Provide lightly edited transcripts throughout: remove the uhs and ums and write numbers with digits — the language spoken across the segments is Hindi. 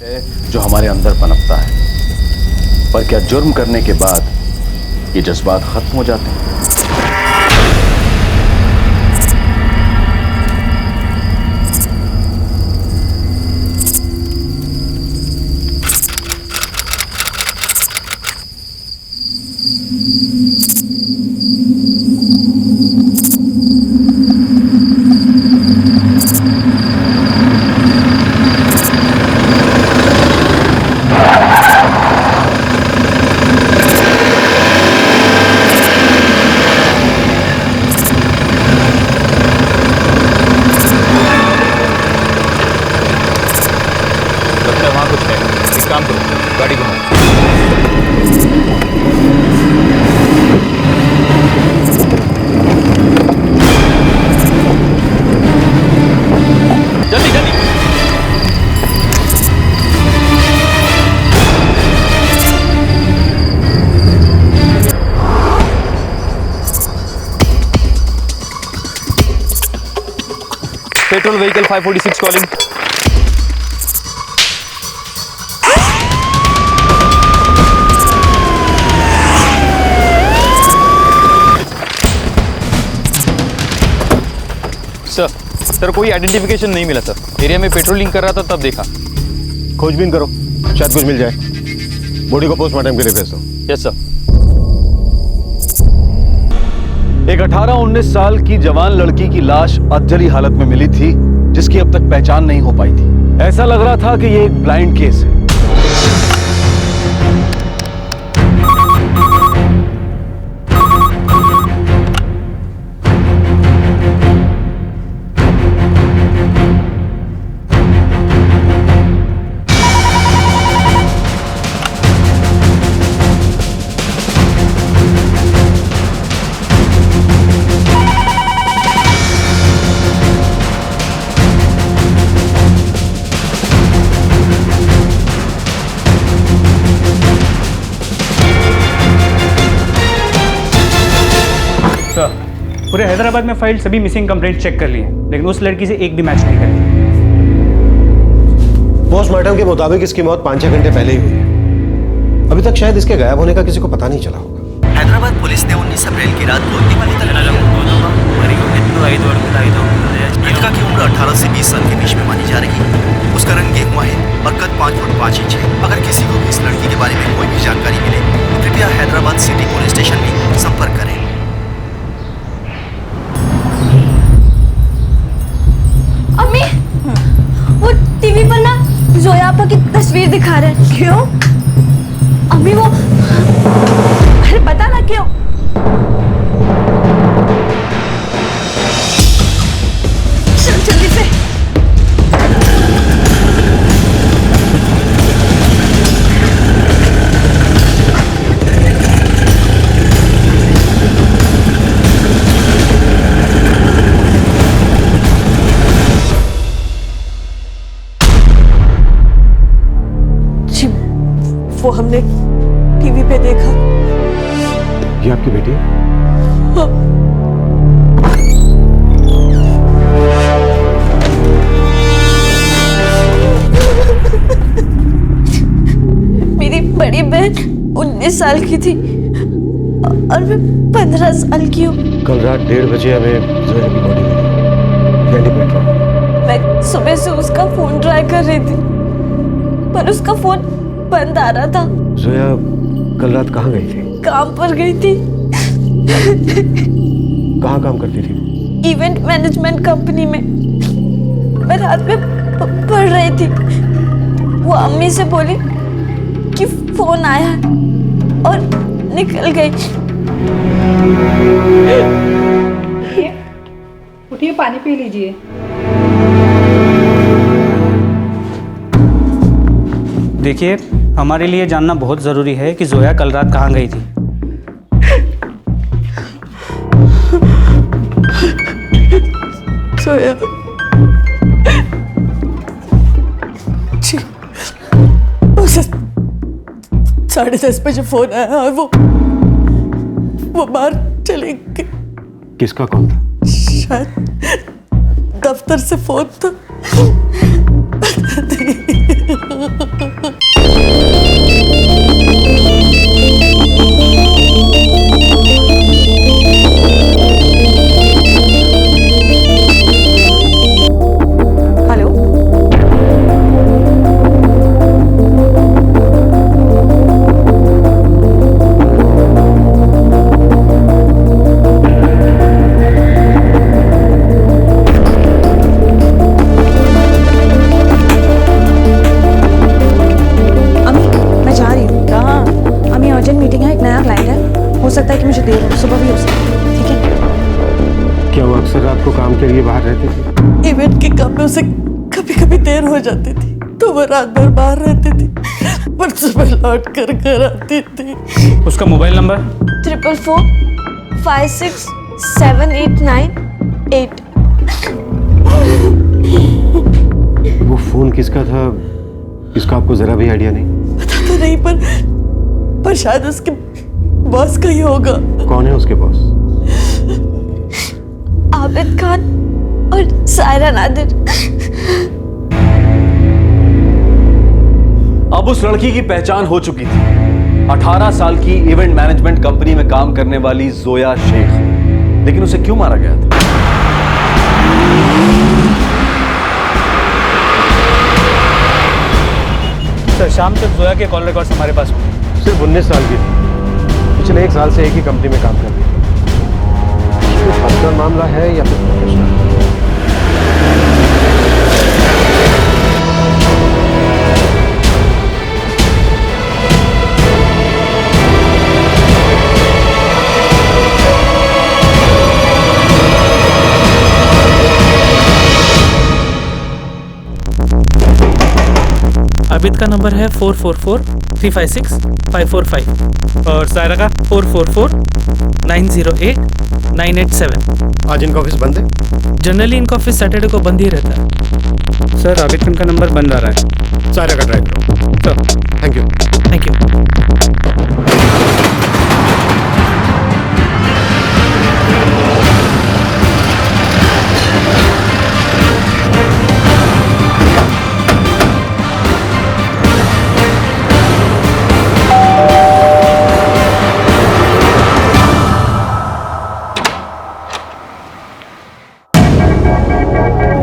जो हमारे अंदर पनपता है, पर क्या जुर्म करने के बाद ये जज्बात खत्म हो जाते हैं? काम करो, गाड़ी घुमाओ। जल्दी जल्दी। Petrol vehicle 546 calling. सर कोई आइडेंटिफिकेशन नहीं मिला सर। एरिया में पेट्रोलिंग कर रहा था तब देखा। खोजबीन करो, शायद कुछ मिल जाए। बॉडी को पोस्टमार्टम के लिए भेज दो। Yes sir. एक 18-19 साल की जवान लड़की की लाश अधजली हालत में मिली थी, जिसकी अब तक पहचान नहीं हो पाई थी। ऐसा लग रहा था कि ये एक ब्लाइंड केस है। पूरे हैदराबाद में फाइल सभी मिसिंग कंप्लेंट चेक कर लिए, लेकिन उस लड़की से एक भी मैच नहीं करी। पोस्टमार्टम के मुताबिक इसकी मौत 5-6 घंटे पहले ही हुई है। अभी तक शायद इसके गायब होने का किसी को पता नहीं चला होगा। हैदराबाद पुलिस ने 19 अप्रैल की रात को दिवाली तक मृतका की उम्र 18 से 20 साल के बीच में मानी जा रही है। उसका रंग गेहुआ है और कद 5 फुट 5 इंच है। अगर किसी को भी इस लड़की के बारे में कोई भी जानकारी मिले तो कृपया हैदराबाद सिटी पुलिस स्टेशन में संपर्क करें। अम्मी, वो टीवी पर ना जोया आपा की तस्वीर दिखा रहे हैं। क्यों? अम्मी वो, अरे बता ना क्यों? चल जल्दी से। वो हमने टीवी पे देखा। ये आपकी बेटी है? हाँ। मेरी बड़ी बहन 19 साल की थी और मैं 15 साल की हूँ। कल रात 1:30 बजे हमें जोया की बॉडी मिली, पेट्रोल। मैं सुबह से उसका फोन ट्राई कर रही थी, पर उसका फोन बंद आ रहा था। जोया कल रात कहाँ गई थी? काम पर गई थी। कहाँ काम करती थी? इवेंट मैनेजमेंट कंपनी में। मैं रात में पढ़ रही थी। वो अम्मी से बोली कि फोन आया है और निकल गई। उठिए, पानी पी लीजिए। देखिए, हमारे लिए जानना बहुत ज़रूरी है कि जोया कल रात कहाँ गई थी। जोया जी, उसे 10:30 बजे फोन आया और वो बाहर चली गई। किसका कॉल था? शायद दफ्तर से फोन था। को काम के लिए बाहर रहती थी? इवेंट के काम में उसे कभी कभी देर हो जाती थी तो वो रात भर बाहर रहती थी, पर सुबह लौट कर घर आती थी। उसका मोबाइल नंबर? 444567898। वो फोन किसका था, इसका आपको जरा भी आइडिया नहीं? पता तो नहीं, पर शायद उसके बॉस का ही होगा। कौन है उसके बॉस? आबिद खान और सायरा नादिर। अब उस लड़की की पहचान हो चुकी थी। 18 साल की इवेंट मैनेजमेंट कंपनी में काम करने वाली जोया शेख। लेकिन उसे क्यों मारा गया था? सर शाम तक जोया के कॉल रिकॉर्ड्स हमारे पास होंगे। सिर्फ 19 साल की थी, पिछले 1 साल से एक ही कंपनी में काम कर रही है। ये पर्सनल मामला है या फिर प्रोफेशनल? आबिद का नंबर है 444-356-545 और सायरा का 444-908-987। आज इनका ऑफिस बंद है? जनरली इनका ऑफिस सैटरडे को बंद ही रहता है। सर आबिद खान का नंबर बंद आ रहा है। सारा का ट्राई करो। Sir thank you. Thank you.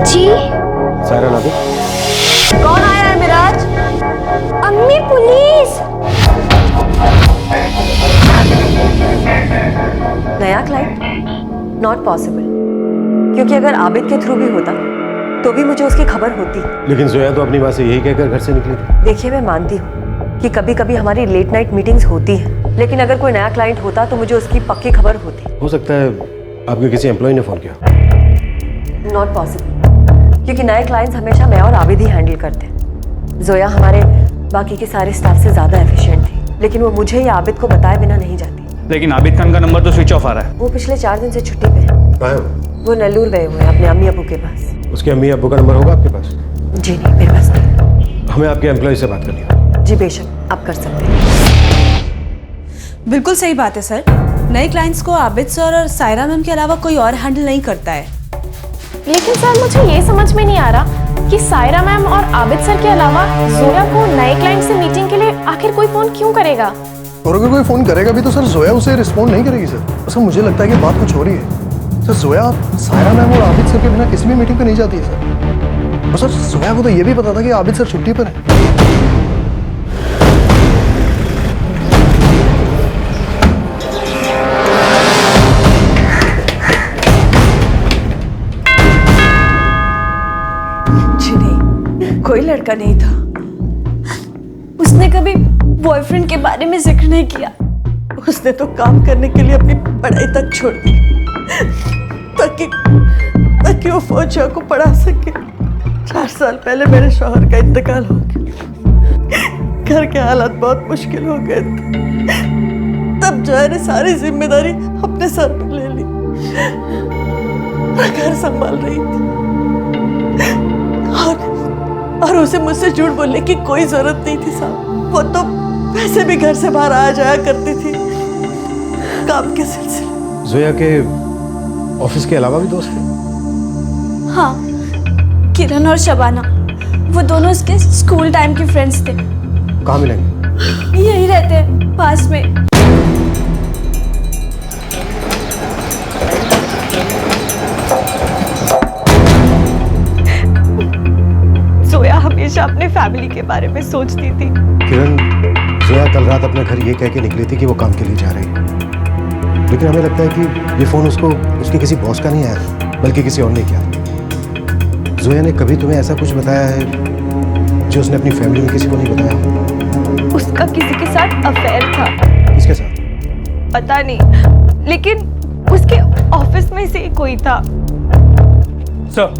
जी सायरा नादिर? कौन आया है मिराज? अम्मी पुलिस। नया क्लाइंट? नॉट पॉसिबल, क्योंकि अगर आबिद के थ्रू भी होता तो भी मुझे उसकी खबर होती। लेकिन जोया तो अपनी माँ से यही कहकर घर से निकली थी। देखिए, मैं मानती हूँ कि कभी कभी हमारी लेट नाइट मीटिंग्स होती हैं, लेकिन अगर कोई नया क्लाइंट होता तो मुझे उसकी पक्की खबर होती। हो सकता है आपके किसी एम्प्लॉय ने फोन किया। नॉट पॉसिबल, क्योंकि नए क्लाइंट्स हमेशा मैं और आबिद ही हैंडल करते हैं। जोया हमारे बाकी के सारे स्टाफ से ज़्यादा एफिशिएंट थी, लेकिन वो मुझे या आबिद को बताए बिना नहीं जाती। लेकिन आबिद खान का नंबर तो स्विच ऑफ आ रहा है। वो पिछले 4 दिन से छुट्टी पे है। कहाँ है वो नेल्लूर गए हुए हैं अपने अम्मी अबू के पास। उसके अम्मी अब्बू का नंबर होगा आपके पास? जी नहीं, मेरे पास नहीं। हमें आपके एम्प्लॉय से बात करनी है। जी बेशक, आप कर सकते हैं। बिल्कुल सही बात है सर। नए क्लाइंट्स को आबिद सर और सायरा मैम के अलावा कोई और हैंडल नहीं करता है। लेकिन सर मुझे ये समझ में नहीं आ रहा कि सायरा मैम और आबिद सर के अलावा जोया को नए क्लाइंट से मीटिंग के लिए आखिर कोई फोन क्यों करेगा? और अगर कोई फोन करेगा भी तो सर जोया उसे रिस्पॉन्ड नहीं करेगी सर। सर मुझे लगता है कि बात कुछ हो रही है। सर जोया सायरा मैम और आबिद सर के बिना किसी भी मीटिंग पे नहीं जाती है सर। और सर जोया को तो ये भी पता था कि आबिद सर छुट्टी पर है। कोई लड़का नहीं था। उसने कभी बॉयफ्रेंड के बारे में जिक्र नहीं किया। उसने तो काम करने के लिए अपनी पढ़ाई तक छोड़ दी ताकि वो फौजिया को पढ़ा सके। 4 साल पहले मेरे शौहर का इंतकाल हो गया। घर के हालात बहुत मुश्किल हो गए थे। तब जोया ने सारी जिम्मेदारी अपने सर पर ले ली। मैं घर संभाल रही थी और उसे मुझसे झूठ बोलने की कोई जरूरत नहीं थी साहब। वो तो वैसे भी घर से बाहर आ जाया करती थी काम के सिलसिले। जोया के ऑफिस के अलावा भी दोस्त थे? हाँ, किरण और शबाना। वो दोनों उसके स्कूल टाइम के फ्रेंड्स थे। कहाँ मिलेंगे? यही रहते हैं पास में। जोया हमेशा अपने फैमिली के बारे में सोचती थी। किरण, जोया कल रात अपने घर ये कह के निकली थी कि वो काम के लिए जा रही है, लेकिन हमें लगता है कि ये फोन उसको उसके किसी बॉस का नहीं आया, बल्कि किसी और ने किया। जोया ने कभी तुम्हें ऐसा कुछ बताया है जो उसने अपनी फैमिली में किसी को नहीं बताया? उसका किसी के साथ अफेयर था। किसके साथ? पता नहीं, लेकिन उसके ऑफिस में से कोई था। सर,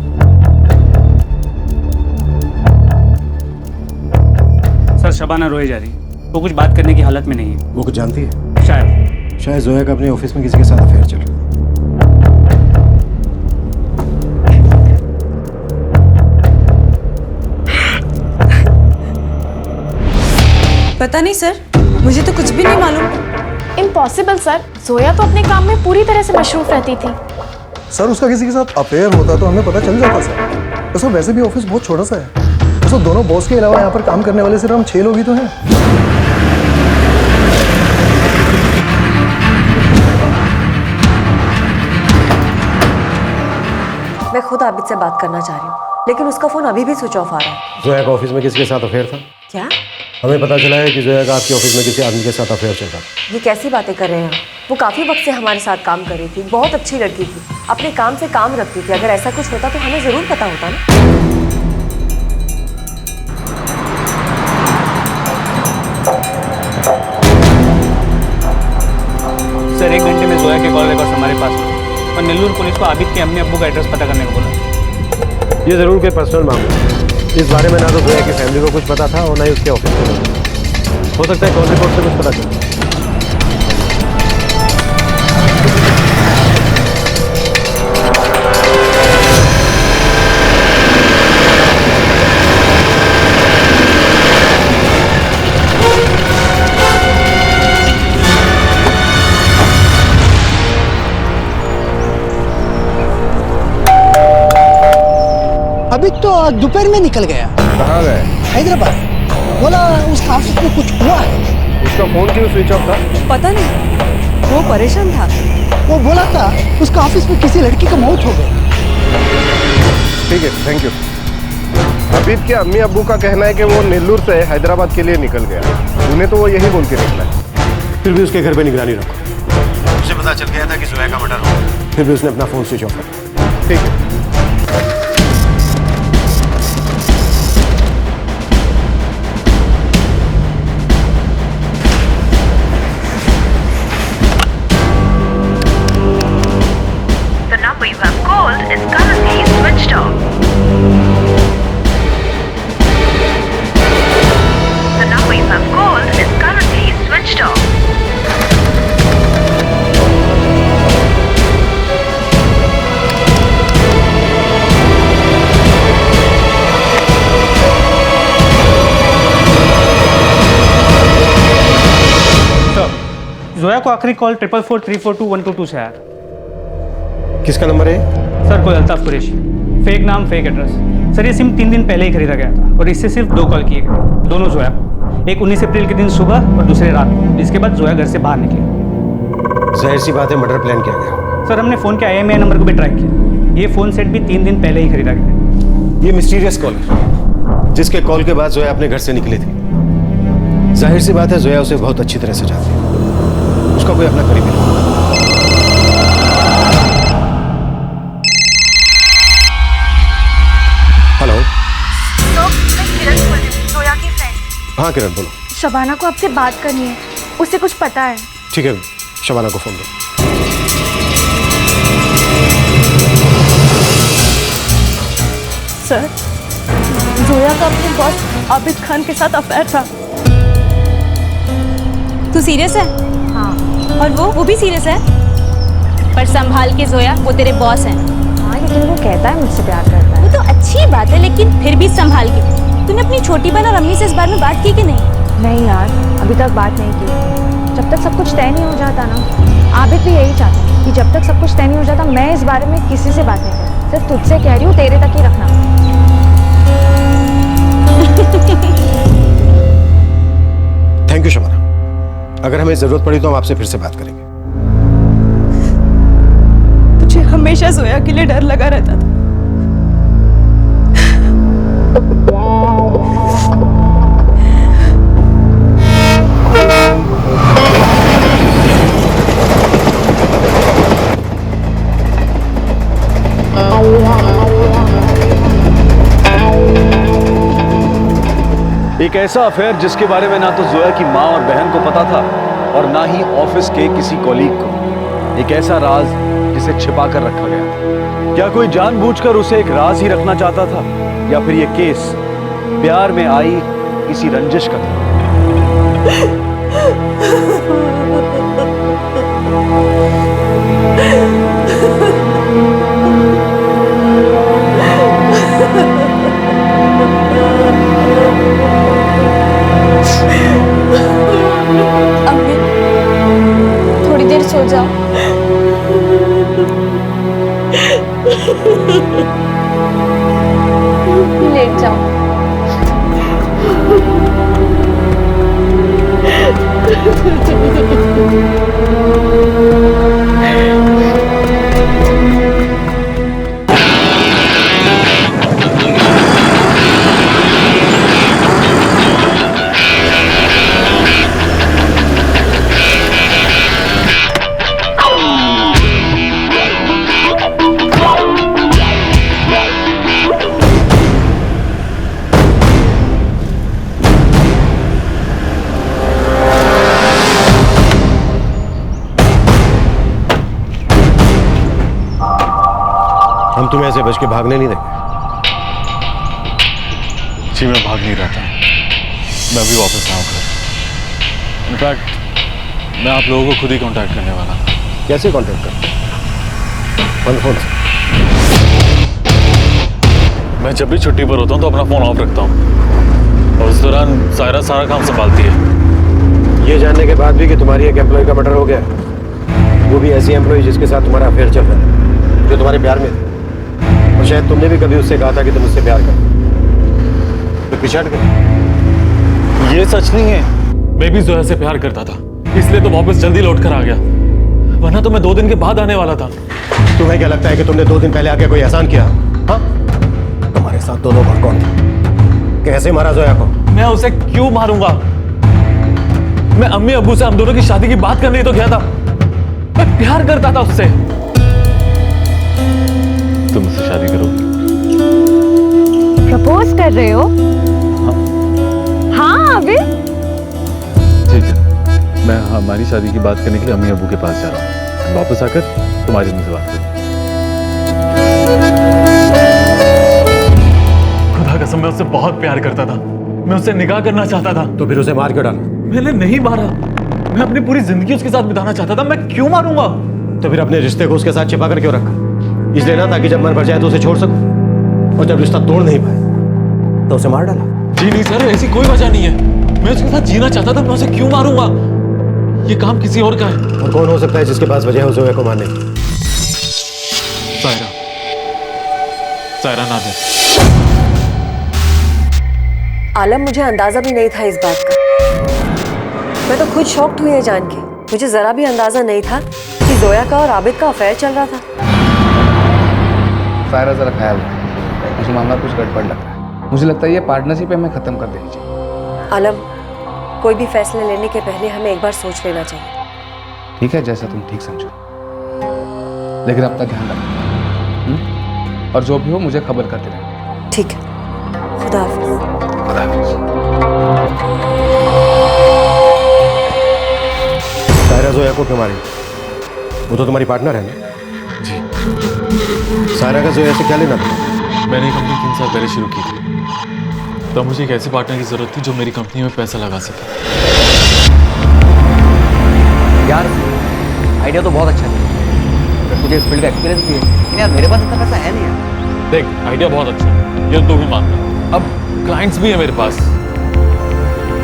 सर शबाना रोए जा रही है। वो कुछ बात करने की हालत में नहीं है। वो कुछ जानती है? शायद जोया का अपने ऑफिस में किसी के साथ अफेयर चल रहा है। पता नहीं सर, मुझे तो कुछ भी नहीं मालूम। इम्पॉसिबल सर, जोया तो अपने काम में पूरी तरह से मशरूफ रहती थी। सर उसका किसी के साथ अफेयर होता तो हमें पता चल जाता सर। तो सर वैसे भी ऑफिस बहुत छोटा सा है। तो सर दोनों बॉस के अलावा यहाँ पर काम करने वाले सिर्फ हम 6 लोग ही तो हैं। मैं खुद आबिद से बात करना चाह रही हूँ, लेकिन उसका फोन अभी भी स्विच ऑफ आ रहा है। जोया का ऑफिस में किसी के साथ अफेयर था? क्या? हमें पता चला है कि जोया का आपके ऑफिस में किसी आदमी के साथ अफेयर चल रहा था। ये कैसी बातें कर रहे हैं आप? वो काफी वक्त से हमारे साथ काम कर रही थी, बहुत अच्छी लड़की थी, अपने काम से काम रखती थी। अगर ऐसा कुछ होता तो हमें जरूर पता होता ना। सर 1 घंटे में जोया के कॉल रिकॉर्ड्स हमारे पास हैं और नेल्लूर पुलिस को आबिद के अम्मी अब्बू का एड्रेस पता करने को बोला। ये जरूर कोई पर्सनल मामला है। इस बारे में ना तो जोया की फैमिली को कुछ पता था और ना ही उसके ऑफिस को। हो सकता है कॉल रिकॉर्ड से कुछ पता चले। अभी तो दोपहर में निकल गया। कहाँ गए? हैदराबाद। बोला उसका ऑफिस में कुछ हुआ है। उसका फोन क्यों स्विच ऑफ था? पता नहीं, वो परेशान था। वो बोला था उसका ऑफिस में किसी लड़की का मौत हो गई। ठीक है, थैंक यू। अबीद के अम्मी अब्बू का कहना है कि वो नेल्लूर से हैदराबाद के लिए निकल गया। उन्हें तो वो यही बोल के निकला है। फिर भी उसके घर पे निगरानी रखो। मुझे पता चल गया था कि जोया का मर्डर हो। फिर भी उसने अपना फोन स्विच ऑफ किया। ठीक है। जोया को आखिरी कॉल 444-342-122 से आया। किसका नंबर है? सर कोई अल्ताफ कुरैशी, फेक नाम फेक एड्रेस। सर ये सिम 3 दिन पहले ही खरीदा गया था और इससे सिर्फ 2 कॉल किए गए, दोनों जोया को। एक 19 अप्रैल के दिन सुबह और दूसरे रात को, जिसके बाद जोया घर से बाहर निकली। जाहिर सी बात है मर्डर प्लान किया गया। सर हमने फ़ोन के IMEI नंबर को भी ट्रैक किया। ये फ़ोन सेट भी 3 दिन पहले ही खरीदा गया। ये मिस्टीरियस कॉल है, जिसके कॉल के बाद जोया अपने घर से निकली थी। जाहिर सी बात है जोया उसे बहुत अच्छी तरह से जानती है। उसका कोई अपना करीबी नहीं। हेलो। तो मैं किरण बोल रही हूँ, जोया की फ्रेंड। हाँ किरण बोलो। शबाना को आपसे बात करनी है, उसे कुछ पता है। ठीक है, शबाना को फोन दो। सर, जोया का अपने बॉस आबिद खान के साथ अफेयर था। तू सीरियस है? हाँ। और वो भी सीरियस है? पर संभाल के जोया, वो तेरे बॉस हैं। हाँ, लेकिन वो कहता है मुझसे प्यार करता है। वो तो अच्छी बात है, लेकिन फिर भी संभाल के। तूने अपनी छोटी बहन और अम्मी से इस बारे में बात की कि नहीं? नहीं यार, अभी तक बात नहीं की। जब तक सब कुछ तय नहीं हो जाता ना, आबिद भी यही चाहता है कि जब तक सब कुछ तय नहीं हो जाता मैं इस बारे में किसी से बात नहीं करती। सिर्फ तुझसे कह रही हूँ, तेरे तक ही रखना। Thank you Shabana. अगर हमें जरूरत पड़ी तो हम आपसे फिर से बात करेंगे। मुझे हमेशा जोया के लिए डर लगा रहता था। एक ऐसा अफेयर जिसके बारे में ना तो जोया की माँ और बहन को पता था और ना ही ऑफिस के किसी कॉलीग को। एक ऐसा राज जिसे छिपा कर रखा गया था। क्या कोई जानबूझकर उसे एक राज ही रखना चाहता था, या फिर ये केस प्यार में आई किसी रंजिश का था? अम्मी, थोड़ी देर सो जाओ। लेट जाओ। हम तुम्हें ऐसे बच के भागने नहीं देंगे। जी मैं भाग नहीं रहा था, मैं अभी वापस आऊँ घर। इनफैक्ट मैं आप लोगों को खुद ही कांटेक्ट करने वाला था। कैसे कांटेक्ट कर? बंद फोन से। मैं जब भी छुट्टी पर होता हूँ तो अपना फोन ऑफ रखता हूँ, और उस दौरान सायरा सारा काम संभालती है। ये जानने के बाद भी कि तुम्हारी एक एम्प्लॉय का मर्डर हो गया, वो भी ऐसी एम्प्लॉय जिसके साथ तुम्हारा अफेयर चल रहा है, जो तुम्हारे प्यार में थी, और शायद तुमने भी कभी उससे कहा था कि तुम उससे प्यार करो, तो पीछे हट गए। ये सच नहीं है, मैं भी जोया से प्यार करता था, इसलिए तो वापस जल्दी लौट कर आ गया, वरना तो मैं 2 दिन के बाद आने वाला था। तुम्हें क्या लगता है कि तुमने 2 दिन पहले आके कोई एहसान किया? हाँ, तुम्हारे साथ दोनों भर कौन थे? कैसे मारा जोया को? मैं उसे क्यों मारूंगा? मैं अम्मी अब्बू से हम दोनों की शादी की बात करने ही तो गया था, मैं प्यार करता था उससे। तुम मुझसे शादी करोगी? प्रपोज कर रहे हो? हाँ अभी? ठीक है, मैं हमारी शादी की बात करने के लिए अम्मी अब्बू के पास जा रहा हूँ, वापस आकर तुम्हारी मुझसे बात करूँ। खुदा कसम मैं उससे बहुत प्यार करता था, मैं उससे निकाह करना चाहता था। तो फिर उसे मार क्यों डाला? मैंने नहीं मारा, मैं अपनी पूरी जिंदगी उसके साथ बिताना चाहता था, मैं क्यों मारूंगा? तो फिर अपने रिश्ते को उसके साथ छिपा कर क्यों रखा? इसलिए ना ताकि जब मन भर जाए तो उसे छोड़ सकूं, और जब रिश्ता तोड़ नहीं पाए तो उसे मार डाला। जी नहीं सर, ऐसी कोई वजह नहीं है, मैं उसके साथ जीना चाहता था, मैं उसे क्यों मारूंगा? ये काम किसी और का है। और कौन हो सकता है जिसके पास वजह है जोया को मारने की? सायरा, सायरा नादिर। आलम, मुझे अंदाजा भी नहीं था इस बात का। मैं तो खुद शॉक्ड हुई है जान के। मुझे जरा भी अंदाजा नहीं था कि जोया का और आबिद का अफेयर चल रहा था। सायरा जरा ख्याल रखो, मुझे मामला कुछ गड़बड़ लग रहा है। मुझे लगता है ये पार्टनरशिप हमें खत्म कर देनी चाहिए। आलम, कोई भी फैसले लेने के पहले हमें एक बार सोच लेना चाहिए। ठीक है, जैसा तुम ठीक समझो, लेकिन अब तक ध्यान रखना, और जो भी हो मुझे खबर करते रहना। ठीक है, खुदा हाफिज। खुदा हाफिज। सायरा जोया को क्यों मारी? वो तो तुम्हारी पार्टनर है ना? जी। सायरा का जोया से क्या लेना था? मैंने कंपनी 3 साल पहले शुरू की थी, तो मुझे एक ऐसे पार्टनर की जरूरत थी जो मेरी कंपनी में पैसा लगा सके। यार आइडिया तो बहुत अच्छा है, अगर तुझे इस फील्ड का एक्सपीरियंस भी है, लेकिन यार मेरे पास इतना पैसा है नहीं यार। देख, आइडिया बहुत अच्छा है, ये तो भी मानता। अब क्लाइंट्स भी है मेरे पास,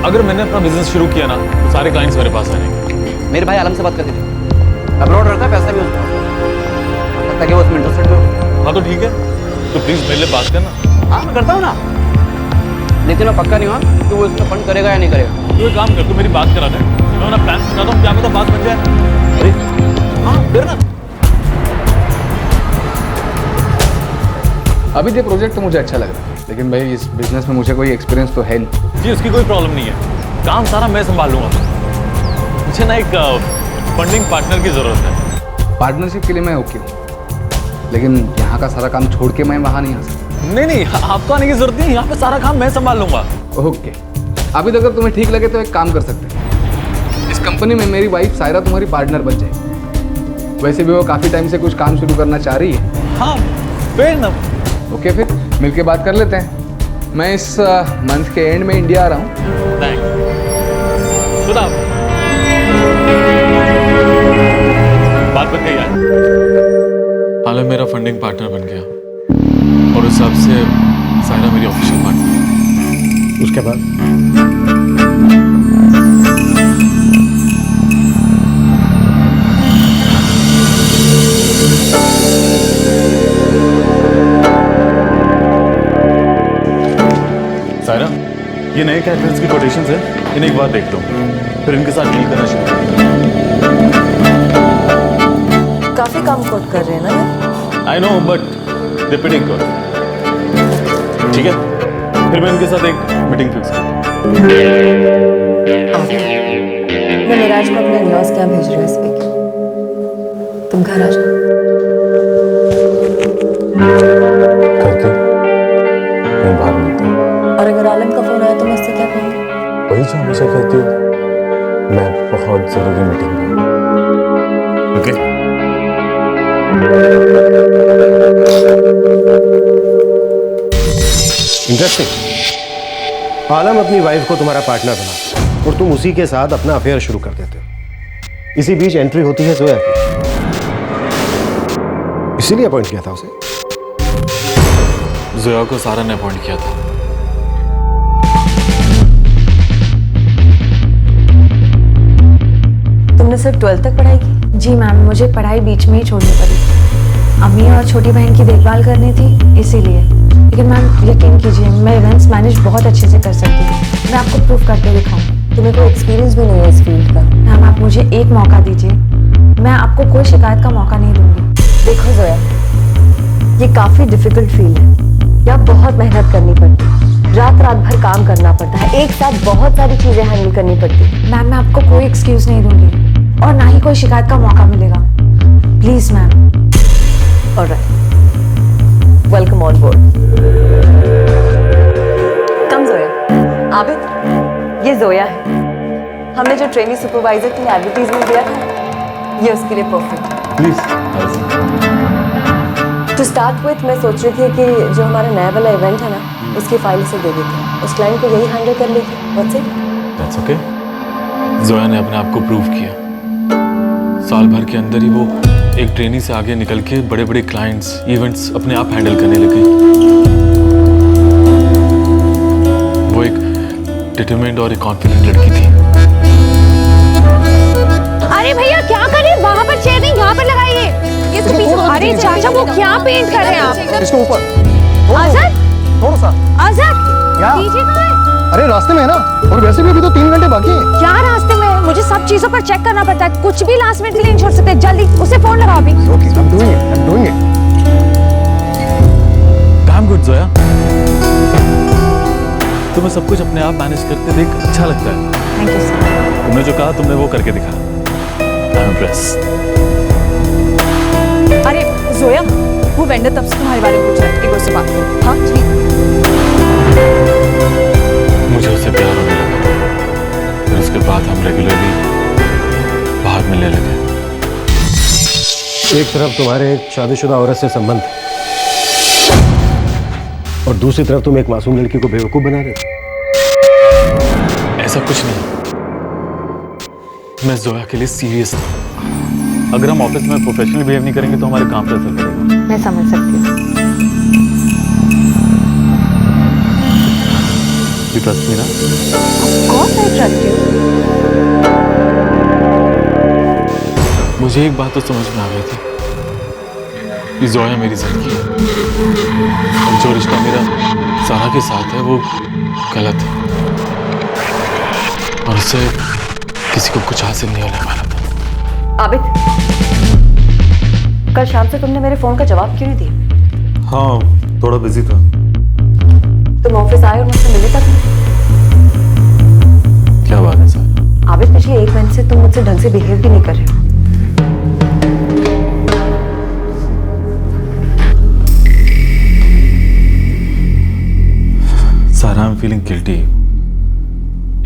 अगर मैंने अपना बिजनेस शुरू किया ना तो सारे क्लाइंट्स मेरे पास आएंगे। मेरे भाई आलम से बात कर दीजिए, अब्रॉड रहता है, पैसा भी उसको लगता है कि वो उसमें इंटरेस्टेड हो। हाँ तो ठीक है, तो प्लीज मेरे लिए बात करना। हाँ मैं करता हूँ ना, लेकिन मैं पक्का नहीं हुआ कि वो इसमें फंड करेगा या नहीं करेगा। तू एक काम कर, तू मेरी बात करा दे, मैं अपना प्लान सुनाता हूँ, क्या पता बात बन जाए। अरे हाँ फिर ना। अभी ये प्रोजेक्ट तो मुझे अच्छा लग रहा है, लेकिन भाई इस बिजनेस में मुझे कोई एक्सपीरियंस तो है नहीं। जी उसकी कोई प्रॉब्लम नहीं है, काम सारा मैं संभाल लूंगा। मुझे ना एक फंडिंग पार्टनर की जरूरत है। पार्टनरशिप के लिए मैं ओके हूँ, लेकिन यहाँ का सारा काम छोड़ के मैं वहाँ नहीं आ सकता। नहीं, आपको आने की जरूरत नहीं, यहाँ पे सारा काम मैं संभाल लूंगा। ओके, अभी तक अगर तुम्हें ठीक लगे तो एक काम कर सकते हैं, इस कंपनी में मेरी वाइफ सायरा तुम्हारी पार्टनर बन जाएगी। वैसे भी वो काफ़ी टाइम से कुछ काम शुरू करना चाह रही है। हाँ फेयर ना। ओके फिर मिलके बात कर लेते हैं। मैं इस मंथ के एंड में इंडिया आ रहा हूँ। बात बन गई यार। हालांकि मेरा फंडिंग पार्टनर बन गया और उस हिसाब से सायरा मेरी ऑफिशियल पार्टनर। उसके बाद सायरा, ये नए कैरेक्टर्स की कोटेशंस है, इन्हें एक बार देख लो, फिर इनके साथ डील करना शुरू करो। काफी कम कोट कर रहे हैं ना। I know but they pretty good. ठीक है, फिर मैं इनके साथ एक मीटिंग फिक्स करता हूँ। मैं मिराज को अपने इन-लॉज के यहाँ भेज रही हूँ इस वीक। तुम घर आ जाओ। करके मैं बाहर मिलता हूँ। और अगर आलम का फोन आया तो मैं उससे क्या कहूँगी? वही जो हमेशा कहती हूँ, मैं बहुत जरूरी मीटिंग में हूँ। ओके? इंटरेस्टिंग। आलम अपनी वाइफ को तुम्हारा पार्टनर बनाता और तुम उसी के साथ अपना अफेयर शुरू कर देते हो। इसी बीच एंट्री होती है जोया की। इसीलिए अपॉइंट किया था उसे। जोया को सारा ने अपॉइंट किया था। तुमने सिर्फ 12th तक पढ़ाई की? जी मैम, मुझे पढ़ाई बीच में ही छोड़नी पड़ी। अम्मी और छोटी बहन की देखभाल करनी थी इसीलिए। लेकिन मैम यकीन कीजिए, मैं इवेंट्स मैनेज बहुत अच्छे से कर सकती हूँ। मैं आपको प्रूफ करके दिखाऊंगी। तुम्हें कोई एक्सपीरियंस भी नहीं है इस फील्ड का। मैम आप मुझे एक मौका दीजिए, मैं आपको कोई शिकायत का मौका नहीं दूंगी। देखो जोया, ये काफी डिफिकल्ट फील्ड है। यहाँ बहुत मेहनत करनी पड़ती है, रात भर काम करना पड़ता है, एक साथ बहुत सारी चीजें हैंडल करनी पड़ती है। मैम मैं आपको कोई एक्सक्यूज नहीं दूंगी और ना ही कोई शिकायत का मौका मिलेगा। Please ma'am. Alright, welcome on board. Come Zoya. Abid, ये जोया है। हमने जो ट्रेनिंग सुपरवाइजर के लिए एडवर्टाइजमेंट दिया था, ये उसके लिए perfect. Please. To start with मैं सोच रही थी कि जो हमारा नया वाला इवेंट है ना, उसकी फाइल से दे देते हैं। उस क्लाइंट को यही हैंडल कर लेगी। What's it? That's okay. Zoya ने अपने आप को प्रूव किया। साल भर के अंदर ही वो एक ट्रेनी से आगे निकल के बड़े बड़े क्लाइंट्स, इवेंट्स अपने आप हैंडल करने लगे। वो एक डिटरमाइंड और एक कॉन्फिडेंट लड़की थी। अरे भैया क्या कर रहे हैं? वहाँ पर चेयर नहीं, यहाँ पर लगाइए। इसके पीछे। अरे चाचा वो क्या पेंट कर रहे हैं आप? इसके ऊपर। आजाद, थोड़ा सा। आजाद, क्या? पीछे कहाँ है? अरे रास्ते में है ना, और वैसे भी अभी तो 3 घंटे बाकी हैं। क्या रास्ते में? मुझे सब चीजों पर चेक करना पड़ता है, कुछ भी लास्ट मिनट के लिए नहीं छोड़ सकते। जल्दी उसे फोन लगाओ अभी। Okay, I'm doing it. काम गुड जोया। तुम्हें सब कुछ अपने आप मैनेज करते देख अच्छा लगता है। Thank you sir. तुमने जो कहा तुमने वो करके दिखा। I am impressed. अरे जोया, वो वेंडर तब से तुम्हारे बारे में पूछ रहा है, एक बार से बात करो। हाँ ठीक। मुझे उससे प्यार होने लगा था, फिर उसके बाद हम रेगुलरली बाहर मिलने लगे। एक तरफ तुम्हारे एक शादीशुदा औरत से संबंध और दूसरी तरफ तुम एक मासूम लड़की को बेवकूफ बना रहे हो। ऐसा कुछ नहीं, मैं जोया के लिए सीरियस था। अगर हम ऑफिस में प्रोफेशनल बिहेव नहीं करेंगे तो हमारे काम पर असर पड़ेगा। मैं समझ सकती हूँ। You trust me ना? Of course I trust you. मुझे एक बात तो समझ में आ गई थी कि जोया मेरी जिंदगी है और जो रिश्ता मेरा सारा के साथ है वो गलत है और उससे किसी को कुछ हासिल नहीं होने वाला था। आबिद, कल शाम से तुमने मेरे फोन का जवाब क्यों नहीं दिया? हाँ, थोड़ा बिजी था। तुम ऑफिस आए और मुझसे मिले तक नहीं? क्या बात है सर? आबिद, पिछले 1 महीने से तुम मुझसे ढंग से बिहेव भी नहीं कर रहे हो। सारा आई एम फीलिंग गिल्टी।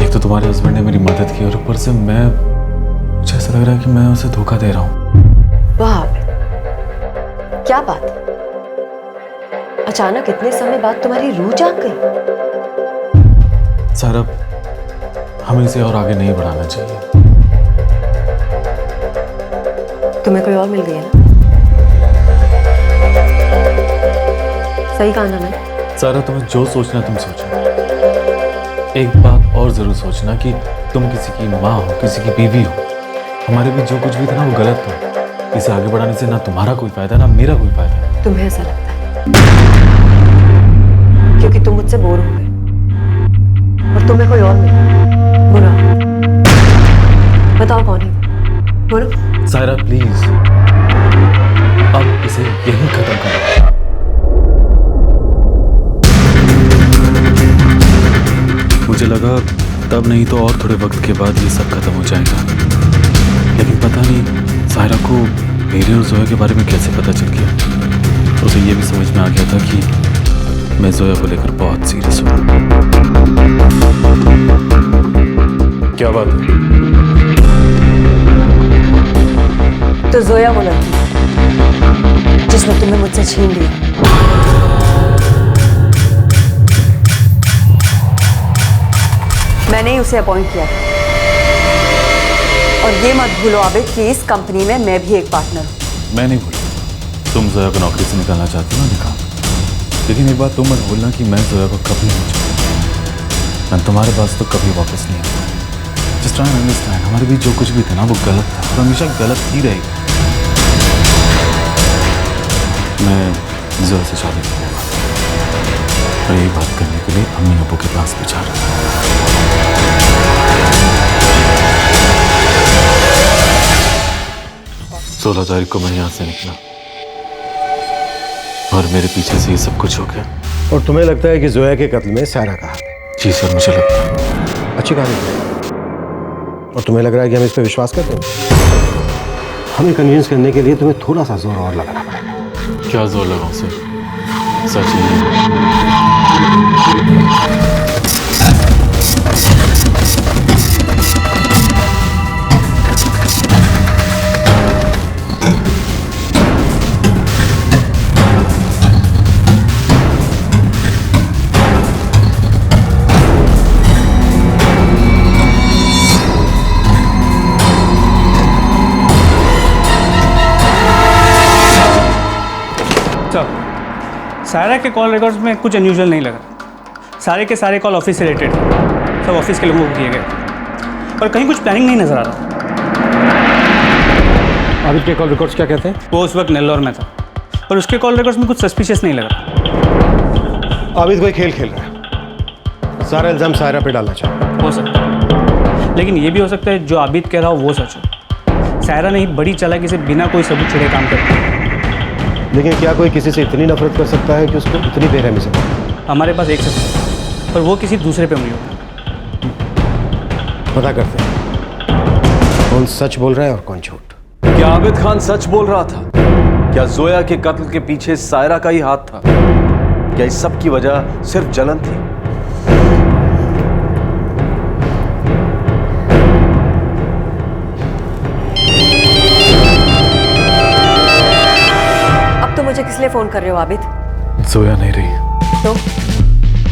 एक तो तुम्हारे हस्बैंड ने मेरी मदद की और ऊपर से मुझे ऐसा लग रहा है कि मैं उसे धोखा दे रहा हूँ। वाह, क्या बात? अचानक इतने समय बाद तुम्हारी रूह जाग गई। सर अब हमें इसे और आगे नहीं बढ़ाना चाहिए। तुम्हें कोई और मिल गई है ना? सही कहा ना मैंने? सारा तुम्हें जो सोचना तुम सोचो। एक बात और जरूर सोचना कि तुम किसी की माँ हो, किसी की बीवी हो। हमारे बीच जो कुछ भी था ना वो गलत था। इसे आगे बढ़ाने से ना तुम्हारा कोई फायदा ना मेरा कोई फायदा। तुम्हें ऐसा लगता है क्योंकि तुम मुझसे बोर हो गए और तुम्हें कोई और मिला। बुरा बताओ कौन है? बोलो। सायरा प्लीज अब इसे यहीं खत्म करो। मुझे लगा तब नहीं तो और थोड़े वक्त के बाद ये सब खत्म हो जाएगा, लेकिन पता नहीं सायरा को मेरे और जोया के बारे में कैसे पता चल गया। उसे ये भी समझ में आ गया था कि मैं जोया को लेकर बहुत सीरियस हूँ। क्या बात है? तो जोया वो लड़की जिसने तुम्हें मुझसे छीन लिया। मैंने ही उसे अपॉइंट किया था। और ये मत भूलो आबिद कि इस कंपनी में मैं भी एक पार्टनर हूँ। मैं नहीं भूला तुम जोया को नौकरी से निकालना चाहती हो ना, निकाल। लेकिन एक बात तुम मत भूलना कि मैं जोया को कभी नहीं छोड़ूंगा। मैं तुम्हारे पास तो कभी वापस नहीं आऊंगा। जिस तरह अंडरस्टैंड हमारे बीच जो कुछ भी था ना वो गलत था और हमेशा गलत ही रहेगा। मैं जोया से शादी करूंगा और यही बात करने के लिए अम्मी अब्बू के पास भी जा रहा हूं। 16 तारीख को मैं यहाँ से निकला और मेरे पीछे से ये सब कुछ हो गया। और तुम्हें लगता है कि जोया के कत्ल में सायरा का हाथ है? जी सर, मुझे लगता है। अच्छी कहानी है। और तुम्हें लग रहा है कि हम इस पर विश्वास करते हैं? हमें कन्विंस करने के लिए तुम्हें थोड़ा सा जोर और लगाना पड़ेगा। क्या जोर लगाऊं सर? सच ही सायरा के कॉल रिकॉर्ड्स में कुछ अनयूजुअल नहीं लगा। सारे के सारे कॉल ऑफिस से रिलेटेड थे, सब ऑफिस के लोगों को किए गए और कहीं कुछ प्लानिंग नहीं नजर आ रहा। आबिद के कॉल रिकॉर्ड्स क्या कहते हैं? वो उस वक्त नेल्लौर में था और उसके कॉल रिकॉर्ड्स में कुछ सस्पिशियस नहीं लगा। आबिद कोई खेल खेल रहा है, सारा इल्जाम सायरा पे डालना चाहता है। हो सकता है, लेकिन ये भी हो सकता है जो आबिद कह रहा हो वो सच हो। सायरा ने ही बड़ी चालाकी से बिना कोई सबूत छिड़े काम करता है। लेकिन क्या कोई किसी से इतनी नफरत कर सकता है कि उसको इतनी बेरहमी से? हमारे पास एक सच है पर वो किसी दूसरे पे उंगली होता है। पता करते हैं कौन सच बोल रहा है और कौन झूठ। क्या आबिद खान सच बोल रहा था? क्या जोया के कत्ल के पीछे सायरा का ही हाथ था? क्या इस सब की वजह सिर्फ जलन थी? तो मुझे किस लिए फोन कर रहे हो आबिद? जोया नहीं रही तो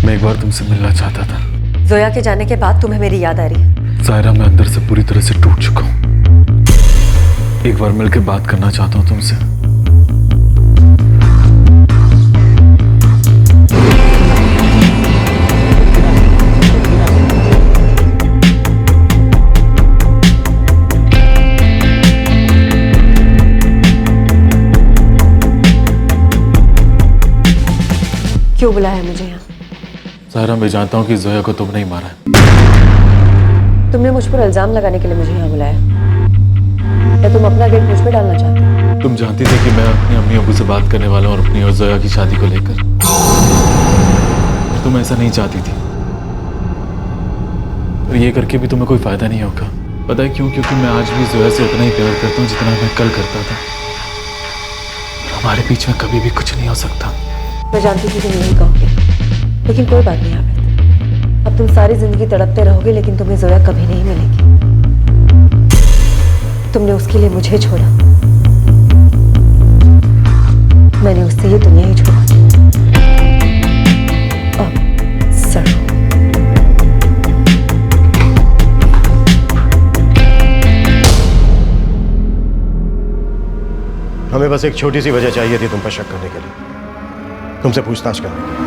मैं एक बार तुमसे मिलना चाहता था। जोया के जाने के बाद तुम्हें मेरी याद आ रही है? सायरा, मैं अंदर से पूरी तरह से टूट चुका हूँ। एक बार मिलकर बात करना चाहता हूँ तुमसे। क्यों बुलाया मुझे यहाँ? सायरा, मैं जानता हूँ कि जोया को तुम नहीं मारा है। तुमने मुझ पर इल्जाम लगाने के लिए मुझे यहाँ बुलाया या तुम अपना गेट मुझ पे डालना चाहते हो? तुम जानती थी कि मैं अपनी अम्मी अब्बू से बात करने वाला हूँ और अपनी और जोया की शादी को लेकर। तुम ऐसा नहीं चाहती थी और ये करके भी तुम्हें कोई फायदा नहीं होगा। पता है क्यों? क्योंकि मैं आज भी जोया से उतना ही प्यार करता हूँ जितना मैं कल करता था। हमारे बीच में कभी भी कुछ नहीं हो सकता। मैं जानती थी तुम यही कहोगे, लेकिन कोई बात नहीं आबिद। अब तुम सारी जिंदगी तड़पते रहोगे लेकिन तुम्हें जोया कभी नहीं मिलेगी। तुमने उसके लिए मुझे छोड़ा, मैंने उससे ये दुनिया ही छोड़ा। हमें बस एक छोटी सी वजह चाहिए थी तुम पर शक करने के लिए, तुमसे पूछताछ करने के लिए।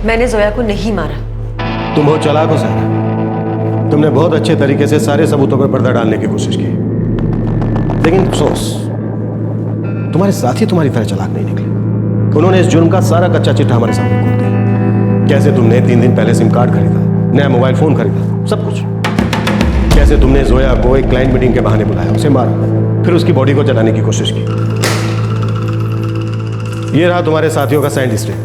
मैंने जोया को नहीं मारा। तुम बहुत चालाक हो सारा, तुमने बहुत अच्छे तरीके से सारे सबूतों पर पर्दा डालने की कोशिश की, लेकिन अफसोस तुम्हारे साथी तुम्हारी तरह चालाक नहीं निकले। उन्होंने इस जुर्म का सारा कच्चा चिट्ठा हमारे सामने खोल दिया। कैसे तुमने 3 दिन पहले सिम कार्ड खरीदा, नया मोबाइल फोन खरीदा, सब कुछ। कैसे तुमने जोया को एक क्लाइंट मीटिंग के बहाने बुलाया, उसे मारा, फिर उसकी बॉडी को जलाने की कोशिश की। यह रहा तुम्हारे साथियों का साइंड स्टेट,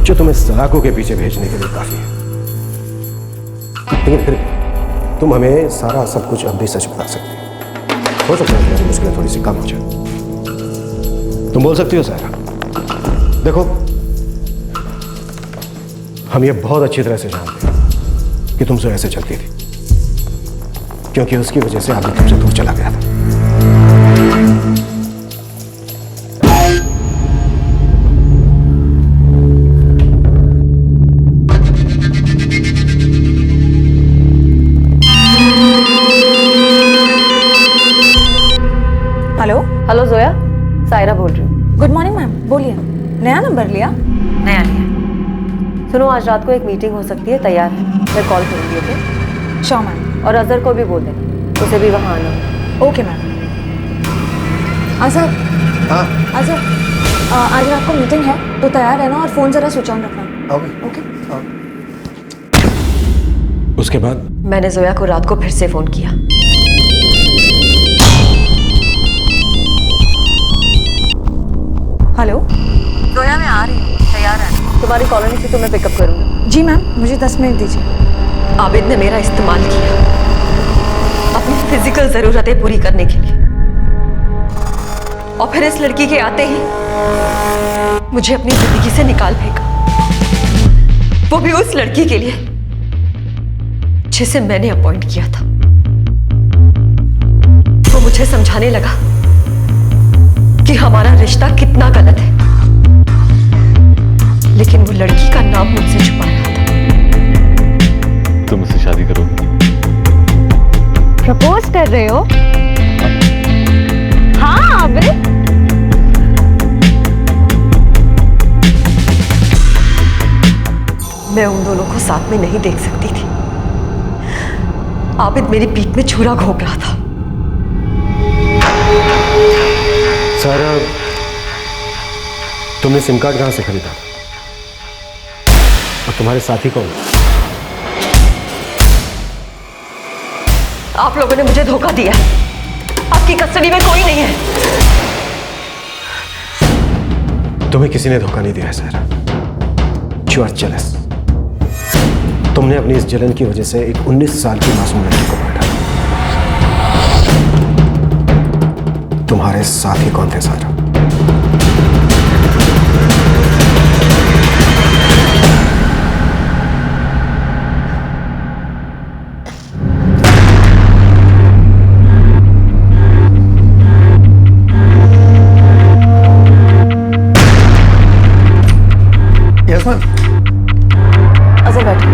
जो तुम्हें सलाखों के पीछे भेजने के लिए काफी है। लेकिन फिर तुम हमें सारा सब कुछ अब भी सच बता सकते हो सकता है तुम्हारी मुश्किलें थोड़ी सी कम हो जाए। तुम बोल सकती हो सारा, देखो हम ये बहुत अच्छी तरह से जानते हैं कि तुम जो ऐसे चलती थी, क्योंकि उसकी वजह से आदमी तुमसे दूर चला गया था। हेलो जोया, सायरा बोल रही हूँ। गुड मॉर्निंग मैम, बोलिए। नया नंबर लिया? नया लिया। सुनो, आज रात को एक मीटिंग हो सकती है, तैयार है? मैं कॉल करूँगी। Okay sure ma'am. और अजहर को भी बोल देना, उसे भी वहाँ आना है। Okay ma'am. अजहर, हाँ अजहर, आज रात को मीटिंग है तो तैयार रहना और फोन जरा स्विच ऑन रखना। ओके। उसके बाद मैंने जोया को रात को फिर से फोन किया। हेलो जोया, मैं आ रही हूँ, तैयार है? तुम्हारी कॉलोनी से तुम्हें पिकअप करूँगी। जी मैम, मुझे 10 मिनट दीजिए। आबिद ने मेरा इस्तेमाल किया अपनी फिजिकल जरूरतें पूरी करने के लिए, और फिर इस लड़की के आते ही मुझे अपनी जिंदगी से निकाल फेंका, वो भी उस लड़की के लिए जिसे मैंने अपॉइंट किया था। वो मुझे समझाने लगा कि हमारा रिश्ता कितना गलत है, लेकिन वो लड़की का नाम मुझसे छुपा रहा था। तुम उससे शादी करोगे? प्रपोज कर रहे हो? हाँ आबिद। मैं उन दोनों को साथ में नहीं देख सकती थी। आबिद मेरी पीठ में छुरा घोंप रहा था। सारा, तुमने सिम कार्ड कहां से खरीदा था? और तुम्हारे साथी कौन? आप लोगों ने मुझे धोखा दिया। आपकी कस्टडी में कोई नहीं है। तुम्हें किसी ने धोखा नहीं दिया है सारा। You are jealous। तुमने अपनी इस जलन की वजह से एक 19 साल की मासूम लड़की को मार डाला। तुम्हारे साथी कौन थे सारा? Yes ma'am. अजहर बैठो।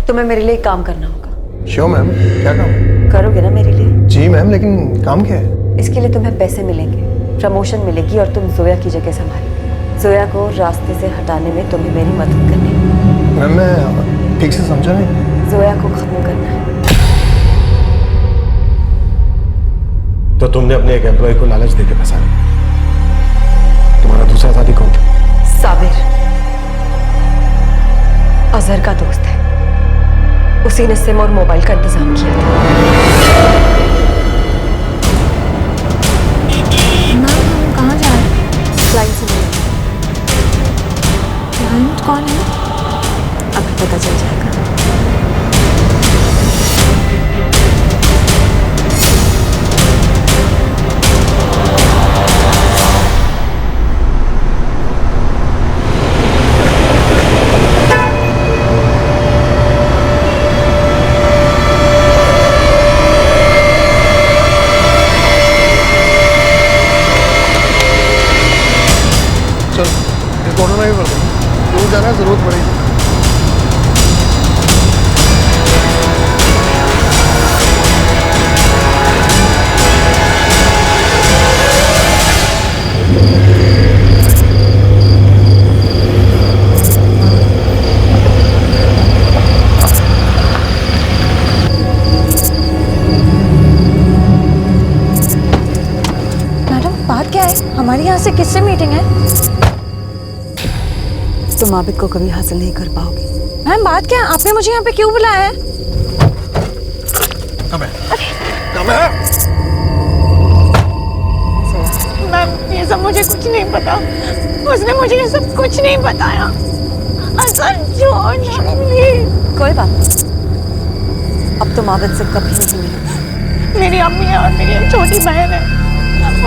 तुम्हें मेरे लिए एक काम करना होगा। श्योर मैम, क्या काम है? करोगे ना मेरे लिए? जी मैम, लेकिन काम क्या है? इसके लिए तुम्हें पैसे मिलेंगे, प्रमोशन मिलेगी, और तुम जोया की जगह संभालोगे। जोया को रास्ते से हटाने में तुम्हें मेरी मदद करनी है। मैम, मैं ठीक से समझा नहीं। जोया को खत्म करना है। तो तुमने अपने एक एम्प्लॉय को लालच देकर फंसा दिया। तुम्हारा दूसरा साथी कौन था? साबिर, अजहर का दोस्त है। उसी ने सिम और मोबाइल का इंतजाम किया था। मैम, कहाँ जा रहे हैं? क्लाइंट से मिले। क्लाइंट कौन है? अब पता चल जाएगा। छोड़ना ही पड़ता है, दूर जाना जरूरत पड़ेगी। हमारी यहाँ से किससे मीटिंग है? तुम आबिद को कभी हासिल नहीं कर पाओगी। मैम बात क्या है? आपने मुझे यहाँ पे क्यों बुलाया है? मैम ये सब मुझे कुछ नहीं पता, उसने मुझे ये सब कुछ नहीं बताया। असल कोई बात नहीं, अब तुम आबिद से कभी नहीं मिलोगी। मेरी अम्मी है और मेरी छोटी बहन है,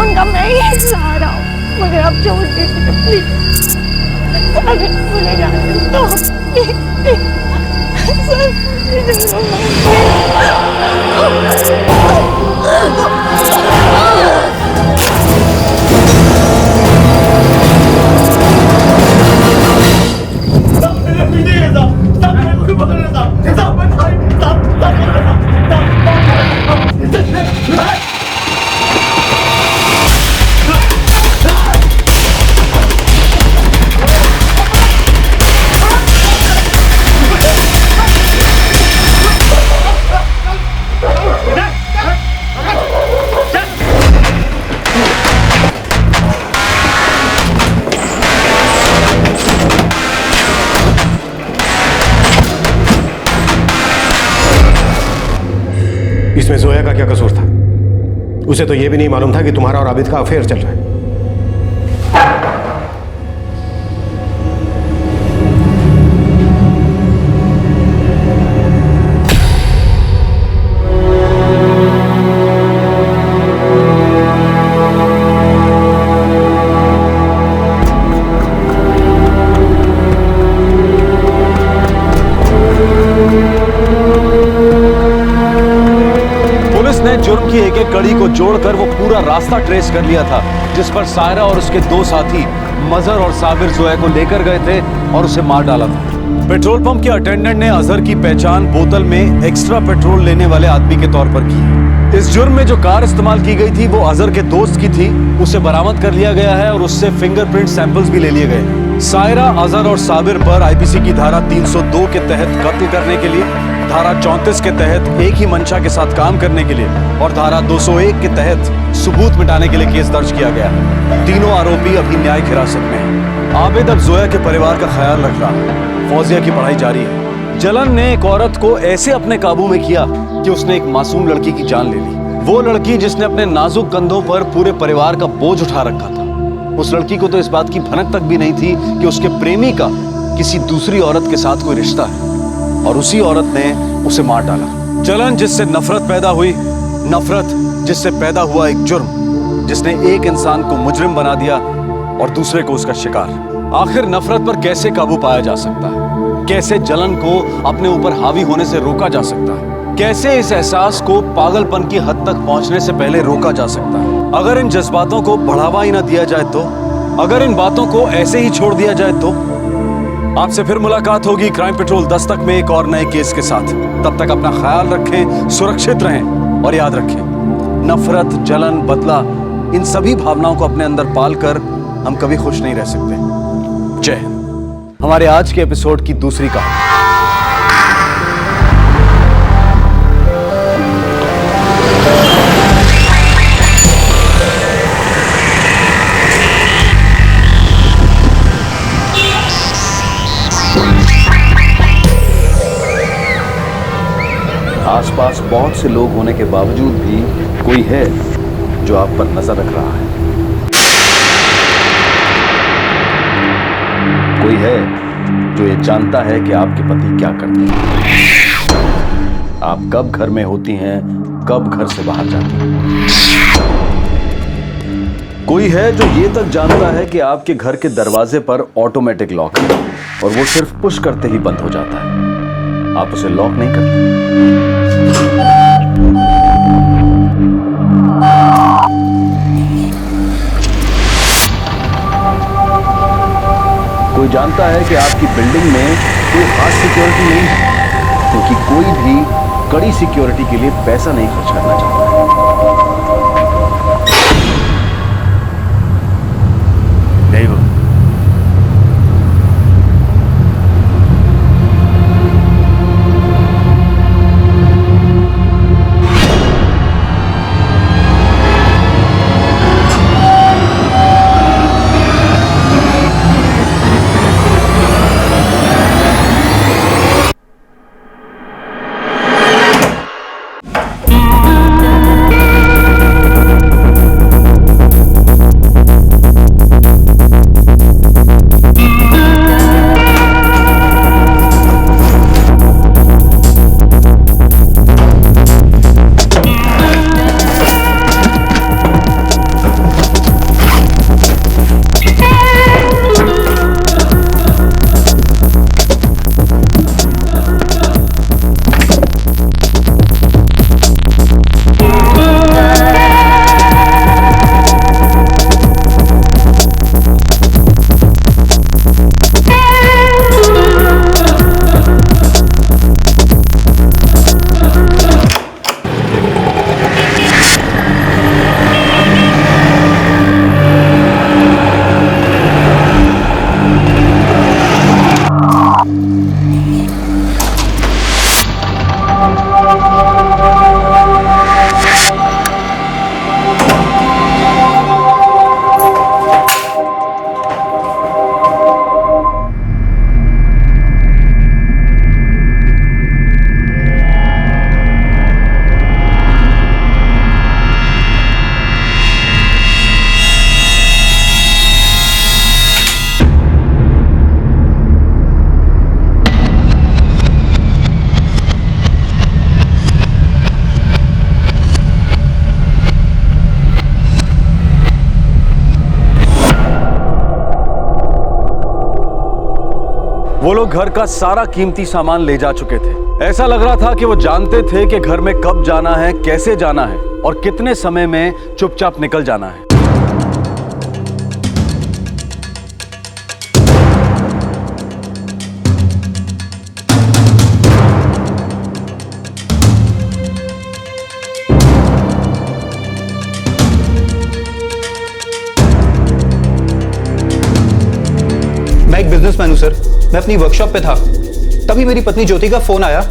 उनका मैं ही सहारा हूँ। मुझे अब छोड़ दीजिए प्लीज, अगर मुझे जाने दो इसमें जोया का क्या कसूर था? उसे तो यह भी नहीं मालूम था कि तुम्हारा और आबिद का अफेयर चल रहा है। जुर्म की एक एक कड़ी को जोड़कर वो पूरा रास्ता ट्रेस कर लिया था जिस पर सायरा और उसके दो साथी मजहर और साबिर जोया को लेकर गए थे और उसे मार डाला था। पेट्रोल पंप के अटेंडेंट ने अजहर की पहचान बोतल में एक्स्ट्रा पेट्रोल लेने वाले आदमी के तौर पर की। इस जुर्म में जो कार इस्तेमाल की गई थी वो अजहर के दोस्त की थी, उसे बरामद कर लिया गया है और उससे फिंगरप्रिंट सैंपल्स भी ले लिए गए। सायरा, अजहर और साबिर पर आईपीसी की धारा 302 के तहत कत्ल करने के लिए, धारा 34 के तहत एक ही मंशा के साथ काम करने के लिए और धारा 201 के तहत सबूत मिटाने के लिए केस दर्ज किया गया। तीनों आरोपी अभी न्यायिक हिरासत में हैं। आबिद अब जोया के परिवार का ख्याल रख रहा। फौजिया की पढ़ाई जारी है। जलन ने एक औरत को ऐसे अपने काबू में किया कि उसने एक मासूम लड़की की जान ले ली। वो लड़की जिसने अपने नाजुक कंधों पर पूरे परिवार का बोझ उठा रखा था। उस लड़की को तो इस बात की भनक तक भी नहीं थी कि उसके प्रेमी का किसी दूसरी औरत के साथ कोई रिश्ता है, और उसी औरत ने उसे मार डाला। जलन जिससे नफरत पैदा हुई, नफरत जिससे पैदा हुआ एक जुर्म जिसने एक इंसान को मुजरिम बना दिया और दूसरे को उसका शिकार। आखिर नफरत पर कैसे काबू पाया जा सकता है? कैसे जलन को अपने ऊपर हावी होने से रोका जा सकता है? कैसे इस एहसास को पागलपन की हद तक पहुंचने से पहले रोका जा सकता है? अगर इन जज्बातों को बढ़ावा ही ना दिया जाए तो, अगर इन बातों को ऐसे ही छोड़ दिया जाए तो। आपसे फिर मुलाकात होगी क्राइम पेट्रोल दस्तक में एक और नए केस के साथ। तब तक अपना ख्याल रखें, सुरक्षित रहें और याद रखें, नफरत, जलन, बदला, इन सभी भावनाओं को अपने अंदर पालकर हम कभी खुश नहीं रह सकते। जय हिंद। हमारे आज के एपिसोड की दूसरी कहानी। आसपास बहुत से लोग होने के बावजूद भी कोई है जो आप पर नजर रख रहा है। कोई है जो ये जानता है कि आपके पति क्या करते हैं, आप कब घर में होती हैं, कब घर से बाहर जाती हैं। कोई है जो ये तक जानता है कि आपके घर के दरवाजे पर ऑटोमेटिक लॉक है और वो सिर्फ पुश करते ही बंद हो जाता है, आप उसे लॉक नहीं करते। जानता है कि आपकी बिल्डिंग में कोई खास सिक्योरिटी नहीं है, क्योंकि कोई भी कड़ी सिक्योरिटी के लिए पैसा नहीं खर्च करना चाहता है। नहीं वो वो लोग घर का सारा कीमती सामान ले जा चुके थे। ऐसा लग रहा था कि वो जानते थे कि घर में कब जाना है, कैसे जाना है और कितने समय में चुपचाप निकल जाना है। मैं एक बिजनेसमैन हूं सर। मैं अपनी वर्कशॉप पे था, तभी मेरी पत्नी ज्योति का फोन आया।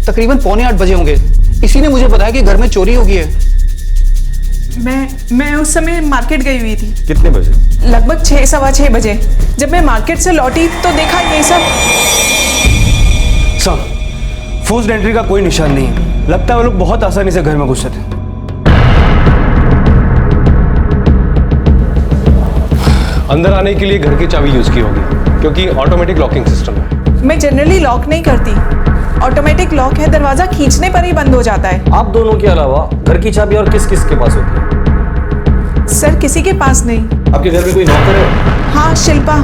तकरीबन 7:45 बजे होंगे। इसी ने मुझे बताया कि घर में चोरी हो गई है। मैं उस समय मार्केट गई हुई थी। कितने बजे? लगभग 6, सवा 6 बजे। जब मैं मार्केट से लौटी तो देखा ये सब। सर, फोर्स्ड एंट्री का कोई निशान नहीं है। लगता है वो लोग बहुत आसानी से घर में घुसे थे। अंदर आने के लिए घर की चाबी यूज की होगी, क्योंकि ऑटोमेटिक लॉकिंग सिस्टम है। मैं जनरली लॉक नहीं करती। ऑटोमेटिक लॉक है, दरवाजा खींचने पर ही बंद हो जाता है। आप दोनों के अलावा घर की चाबी और किस किस के पास होती है? सर, किसी के पास नहीं। आपके घर में कोई नौकर है? हाँ, शिल्पा,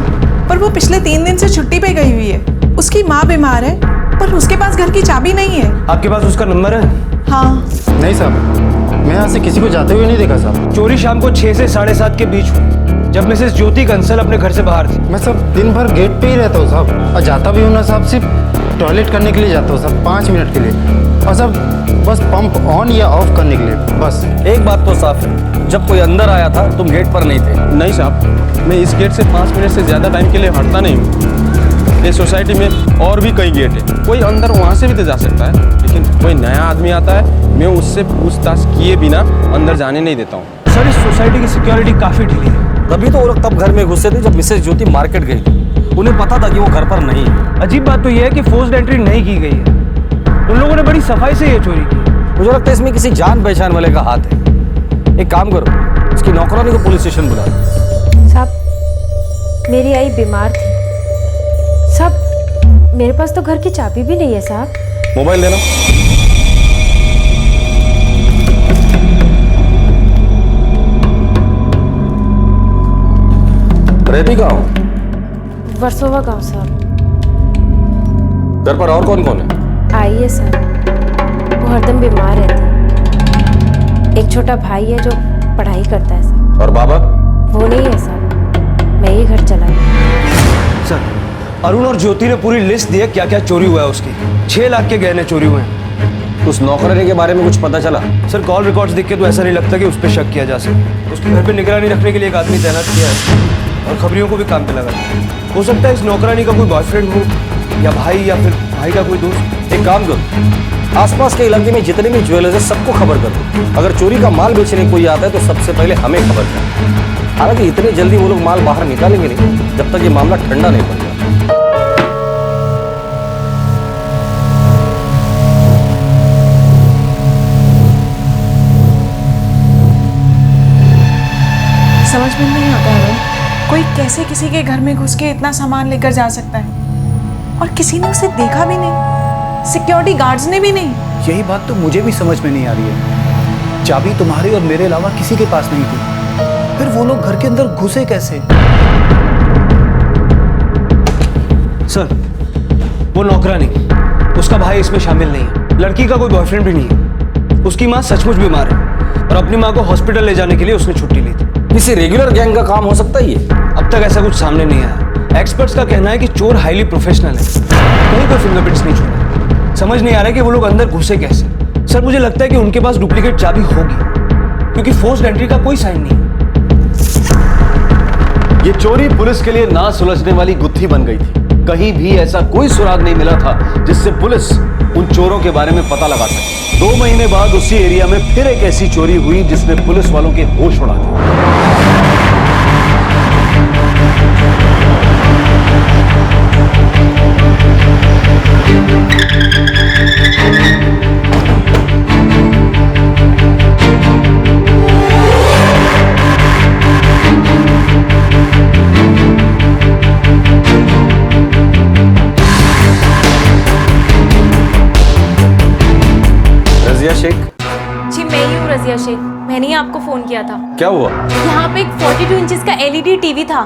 पर वो पिछले 3 दिन से छुट्टी पे गई हुई है। उसकी माँ बीमार है, पर उसके पास घर की चाबी नहीं है। आपके पास उसका नंबर है? हाँ। नहीं साहब, मैं यहाँ से किसी को जाते हुए नहीं देखा साहब। चोरी शाम को 6 से 7:30 के बीच हुई, जब मिसेस ज्योति कंसल अपने घर से बाहर थी। मैं सब दिन भर गेट पे ही रहता हूँ साहब, और जाता भी हूँ ना साहब, सिर्फ टॉयलेट करने के लिए जाता हूँ साहब, 5 मिनट के लिए, और सब बस पंप ऑन या ऑफ करने के लिए बस। एक बात तो साफ है, जब कोई अंदर आया था तुम गेट पर नहीं थे। नहीं साहब, मैं इस गेट से 5 मिनट से ज़्यादा टाइम के लिए हटता नहीं हूँ। इस सोसाइटी में और भी कई गेट है, कोई अंदर वहाँ से भी तो जा सकता है, लेकिन कोई नया आदमी आता है, मैं उससे पूछताछ किए बिना अंदर जाने नहीं देता हूँ। सर, इस सोसाइटी की सिक्योरिटी काफ़ी ढीली है। तभी तो वो लोग तब घर में घुसे थे जब मिसेस ज्योति मार्केट गई थी। उन्हें पता था कि वो घर पर नहीं है। अजीब बात तो यह है कि फोर्स्ड एंट्री नहीं की गई है। उन लोगों ने बड़ी सफाई से ये चोरी की। मुझे लगता है इसमें किसी जान पहचान वाले का हाथ है। एक काम करो, उसकी नौकरानी को पुलिस स्टेशन बुला दो। साहब, मेरी आई बीमार थी साहब, मेरे पास तो घर की चाबी भी नहीं है साहब। मोबाइल देना। रहती कहाँ हो? वर्सोवा गांव साहब। घर पर और कौन कौन है? आई है साहब, वो हरदम बीमार रहती है। एक छोटा भाई है जो पढ़ाई करता है साहब। और बाबा? वो नहीं है साहब, मैं ही घर चलाई। सर, अरुण और ज्योति ने पूरी लिस्ट दी है क्या क्या चोरी हुआ है उसकी। 6 लाख के गहने चोरी हुए हैं। उस नौकरानी के बारे में कुछ पता चला? सर कॉल रिकॉर्ड्स देख के तो ऐसा नहीं लगता कि उस पर शक किया जा सके। उसके घर पे निगरानी रखने के लिए एक आदमी तैनात किया है और खबरियों को भी काम पे लगा दिया। हो सकता है इस नौकरानी का कोई बॉयफ्रेंड हो या भाई या फिर भाई का कोई दोस्त। एक काम करो, आसपास के इलाके में जितने भी ज्वेलर्स है सबको खबर कर दो। अगर चोरी का माल बेचने कोई आता है तो सबसे पहले हमें खबर कर। हालांकि इतने जल्दी वो लोग माल बाहर निकालेंगे नहीं जब तक ये मामला ठंडा नहीं पड़ जाए। समझ में नहीं आता है कोई कैसे किसी के घर में घुस के इतना सामान लेकर जा सकता है और किसी ने उसे देखा भी नहीं, सिक्योरिटी गार्ड्स ने भी नहीं। यही बात तो मुझे भी समझ में नहीं आ रही है। चाबी तुम्हारे और मेरे अलावा किसी के पास नहीं थी, फिर वो लोग घर के अंदर घुसे कैसे? सर वो नौकरानी, उसका भाई इसमें शामिल नहीं है। लड़की का कोई बॉयफ्रेंड भी नहीं है। उसकी माँ सचमुच बीमार है और अपनी माँ को हॉस्पिटल ले जाने के लिए उसने छुट्टी ली थी। किसी रेगुलर गैंग का काम हो सकता है ये? अब तक ऐसा कुछ सामने नहीं आया। एक्सपर्ट्स का कहना है कि चोर हाईली प्रोफेशनल है, कहीं कोई फिंगरप्रिंट्स नहीं छोड़ा। समझ नहीं आ रहा है कि वो लोग अंदर घुसे कैसे। सर मुझे लगता है कि उनके पास डुप्लीकेट चाबी होगी क्योंकि फोर्स्ड एंट्री का कोई साइन नहीं है। ये चोरी पुलिस के लिए ना सुलझने वाली गुत्थी बन गई थी। कहीं भी ऐसा कोई सुराग नहीं मिला था जिससे पुलिस उन चोरों के बारे में पता लगा सके। 2 महीने बाद उसी एरिया में फिर एक ऐसी चोरी हुई जिसने पुलिस वालों के होश उड़ा दिए। रजिया शेख? जी मैं ही हूँ रजिया शेख। मैंने ही आपको फोन किया था। क्या हुआ? यहाँ पे एक 42 इंचेस का LED टीवी था,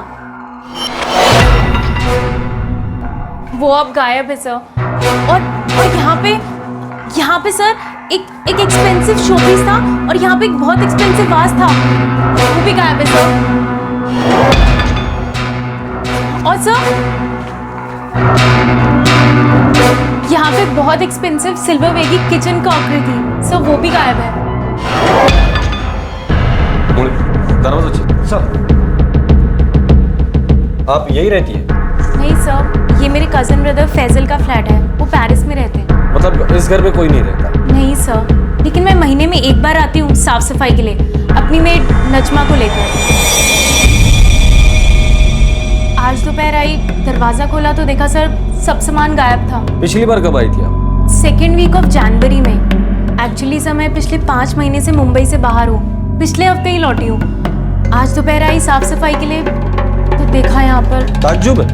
वो अब गायब है सर। और यहाँ पे सर एक एक्सपेंसिव शोपीस था और यहाँ पे एक बहुत एक्सपेंसिव वाज था, वो भी गायब है सर। और सर यहाँ पे बहुत एक्सपेंसिव सिल्वर वे की किचन क्रॉकरी थी सर, वो भी गायब है। दरवाजा चेक। सर आप यही रहती है? नहीं सर, ये मेरे कजन ब्रदर फैजल का फ्लैट है, वो पेरिस में रहते हैं। मतलब इस घर में कोई नहीं रहता? नहीं सर, लेकिन मैं महीने में एक बार आती हूँ साफ सफाई के लिए अपनी मेड नजमा को लेकर। आज दोपहर आई, दरवाजा खोला तो देखा सर सब सामान गायब था। पिछली बार कब आई थी आप? 2nd वीक ऑफ जनवरी में। एक्चुअली सर मैं पिछले 5 महीने से मुंबई से बाहर हूँ, पिछले हफ्ते ही लौटी हूँ। आज दोपहर आई साफ सफाई के लिए तो देखा यहाँ पर। ताज्जुब है,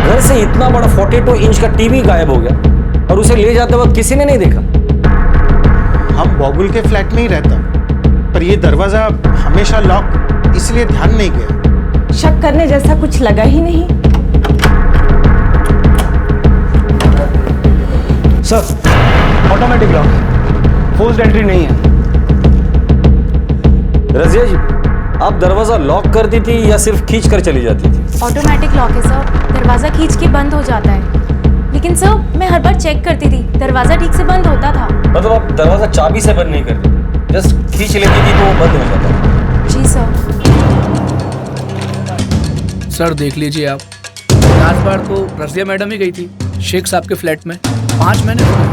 घर से इतना बड़ा 42 इंच का टीवी गायब हो गया और उसे ले जाते वक्त किसी ने नहीं देखा। हम बॉबुल के फ्लैट में ही रहता, पर ये दरवाजा हमेशा लॉक, इसलिए ध्यान नहीं गया। शक करने जैसा कुछ लगा ही नहीं। Sir automatic lock, forced entry नहीं है। रजिया जी, आप दरवाजा लॉक कर दी थी या सिर्फ खींच कर चली जाती थी? ऑटोमेटिक लॉक है सर, दरवाजा खींच के बंद हो जाता है। लेकिन सर मैं हर बार चेक करती थी, दरवाजा ठीक से बंद होता था। मतलब आप दरवाजा चाबी से बंद नहीं करती, जस्ट खींच लेती थी तो वो बंद हो जाता है? जी सर। सर देख लीजिए आप, लास्ट बार तो रजिया मैडम ही गई थी शेख साहब के फ्लैट में, 5 महीने हो गए।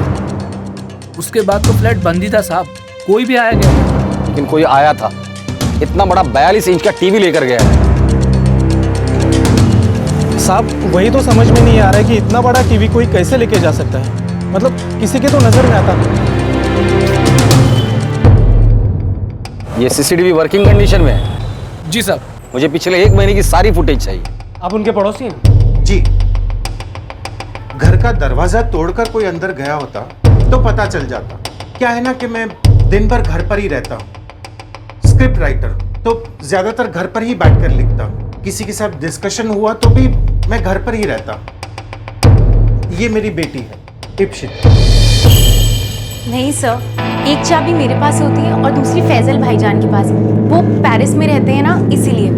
उसके बाद तो फ्लैट बंद ही था साहब, कोई भी आया गया। लेकिन कोई आया था, इतना बड़ा 42 इंच का टीवी लेकर गया है। साहब वही तो समझ में नहीं आ रहा है कि इतना बड़ा टीवी कोई कैसे लेके जा सकता है, मतलब किसी के तो नजर में आता नहीं। ये सीसीटीवी वर्किंग कंडीशन में है? जी साहब। मुझे पिछले 1 महीने की सारी फुटेज चाहिए। आप उनके पड़ोसी हैं? जी। घर का दरवाजा तोड़कर कोई अंदर गया होता तो पता चल जाता। क्या है ना कि मैं दिन भर घर पर ही रहता हूँ, स्क्रिप्ट राइटर, तो ज्यादातर घर पर ही बैठकर लिखता हूँ। किसी के साथ डिस्कशन हुआ तो भी मैं घर पर ही रहता हूँ। ये मेरी बेटी है इप्शित। नहीं सर, एक चाबी मेरे पास होती है और दूसरी फैजल भाईजान के पास। वो पेरिस में रहते हैं ना, इसीलिए।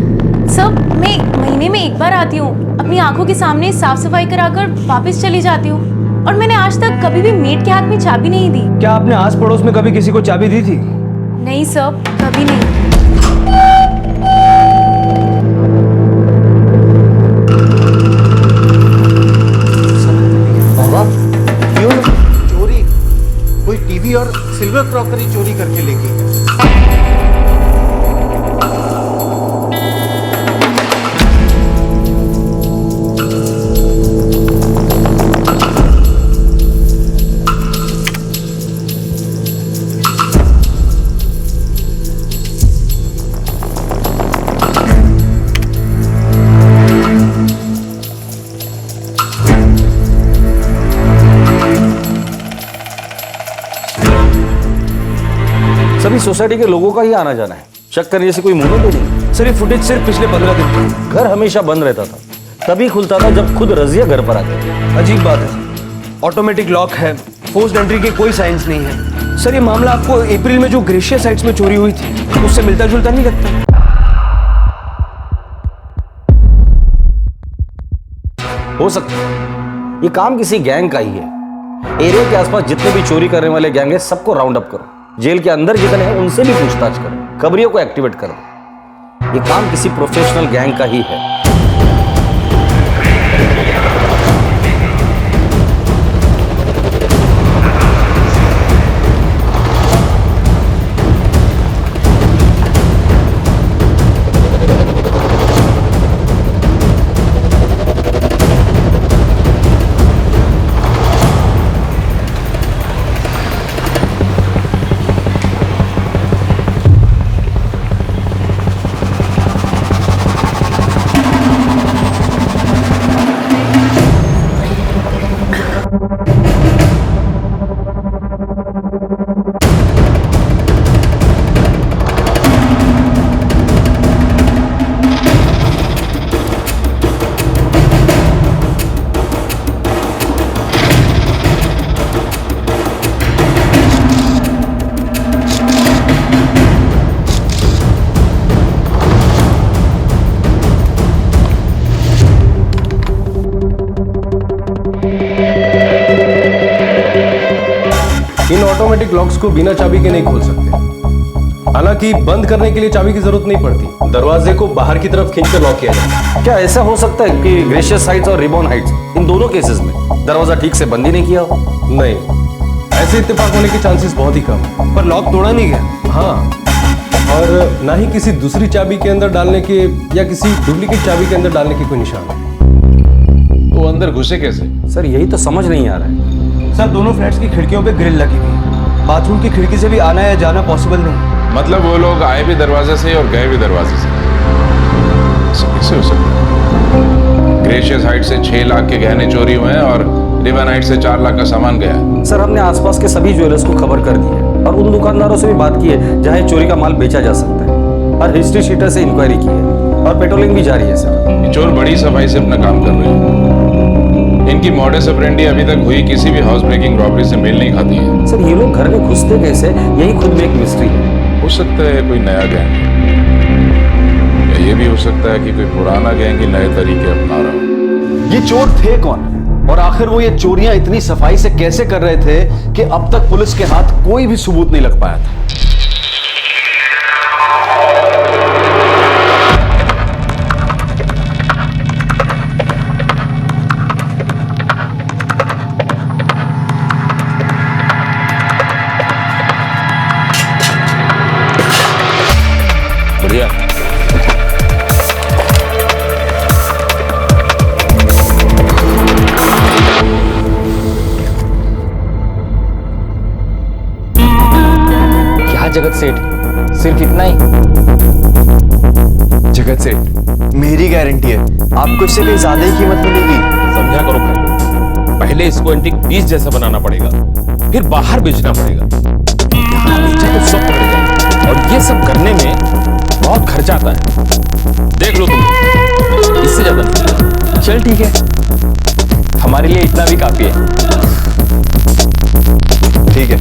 सर मैं महीने महीने में एक बार आती हूँ, अपनी आंखों के सामने साफ सफाई कराकर वापस चली जाती हूँ, और मैंने आज तक कभी भी मेड के हाथ में चाबी नहीं दी। क्या आपने आस पड़ोस में कभी किसी को चाबी दी थी? नहीं सर, कभी नहीं। चोरी, कोई टीवी और सिल्वर क्रॉकरी चोरी करके ले गई है। सभी सोसाइटी के लोगों का ही आना जाना है, शक करने जैसे कोई मूवमेंट ही नहीं। सर ये फुटेज सिर्फ पिछले 15 दिन का। घर हमेशा बंद रहता था, तभी खुलता था जब खुद रजिया घर पर आते। अजीब बात है, ऑटोमेटिक लॉक है, फोर्स्ड एंट्री के कोई साइंस नहीं है। सर ये मामला आपको अप्रैल में जो ग्रेशियस साइट्स में चोरी हुई थी उससे मिलता जुलता नहीं लगता? हो सकता है ये काम किसी गैंग का ही है। एरिया के आसपास जितने भी चोरी करने वाले गैंग है सबको राउंड अप करो, जेल के अंदर जितने हैं उनसे भी पूछताछ करो, खबरियों को एक्टिवेट करो। ये काम किसी प्रोफेशनल गैंग का ही है। इन ऑटोमेटिक लॉक्स को बिना चाबी के नहीं खोल सकते। हालांकि बंद करने के लिए चाबी की जरूरत नहीं पड़ती, दरवाजे को बाहर की तरफ खींचकर लॉक किया जाता है। क्या ऐसा हो सकता है कि ग्रेशियस हाइट्स और रिबॉन हाइट्स इन दोनों केसेस में दरवाजा ठीक से बंद ही नहीं किया हो? नहीं, ऐसे इत्तेफाक होने के चांसेस बहुत ही कम है। पर लॉक तोड़ा नहीं गया। हाँ, और ना ही किसी दूसरी चाबी के अंदर डालने के या किसी डुप्लीकेट चाबी के अंदर डालने के कोई निशान है। तो अंदर घुसे कैसे? सर यही तो समझ नहीं आ रहा है। सर दोनों फ्लैट्स की खिड़कियों पे ग्रिल लगी हुई है, बाथरूम की खिड़की से भी आना या जाना पॉसिबल नहीं। मतलब वो लोग आए भी दरवाजे से और गए भी दरवाजे से। कैसे हो सकता है? ग्रेशियस हाइट से 6 लाख के गहने चोरी हुए हैं और रिबन हाइट से 4 लाख का सामान गया है। सर हमने आसपास के सभी ज्वेलर्स को खबर कर दी है और उन दुकानदारों से भी बात की है जहां चोरी का माल बेचा जा सकता है, और हिस्ट्री शीटर से इंक्वायरी की है और पेट्रोलिंग भी जारी है। सर ये चोर बड़ी सफाई से अपना काम कर रहे हैं। इनकी मॉडस ऑपरेंडी अभी तक हुई किसी भी हाउस ब्रेकिंग रॉबरी से मेल नहीं खाती है। सर ये लोग घर में घुसते कैसे, यही खुद में एक मिस्ट्री है। हो सकता है कोई नया गैंग, या ये भी हो सकता है कि कोई पुराना गैंग ही नए तरीके अपना रहा हो। ये चोर थे कौन, और आखिर वो ये चोरियां इतनी सफाई से कैसे कर रहे थे कि अब तक पुलिस के हाथ कोई भी सबूत नहीं लग पाया था? बढ़िया। क्या जगत सेठ, सिर्फ इतना ही? जगत सेठ मेरी गारंटी है आपको इससे कहीं ज्यादा ही कीमत मिलेगी। समझा करो भाई लोग, पहले इसको एंटीक पीस जैसा बनाना पड़ेगा, फिर बाहर बेचना पड़ेगा, यहाँ बेचा तो सब पड़ जाएगा, और ये सब करने में बहुत खर्चा आता है। देख लो तुम, इससे ज्यादा नहीं। चल ठीक है, हमारे लिए इतना भी काफी है। ठीक है।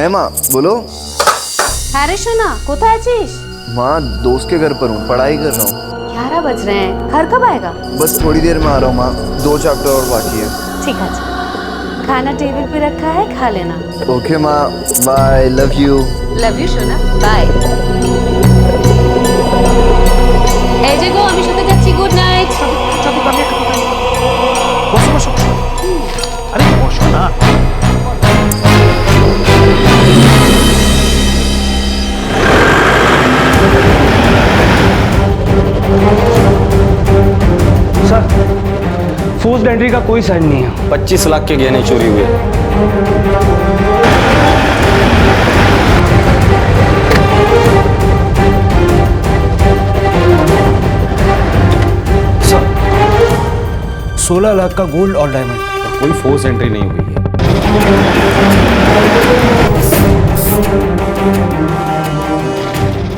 হ্যাঁ মা बोलो। হ্যাঁ রে সোনা, কোথায় আছিস? माँ दोस्त के घर पर हूँ, पढ़ाई कर रहा हूँ। 11 बज रहे हैं, घर कब आएगा? बस थोड़ी देर में आ रहा हूँ माँ, 2 चैप्टर और बाकी है। ठीक है, खाना टेबल पे रखा है, खा लेना। ओके माँ, bye, love you. Love you সোনা, বাই। এই যে গো, আমি শুতে যাচ্ছি, গুড নাইট। বসো বসো। আরে বসো না। सर, फोर्स्ड एंट्री का कोई साइन नहीं है। 25 लाख के गहने चोरी हुए। सर, 16 लाख का गोल्ड और डायमंड। कोई फोर्स एंट्री नहीं हुई है।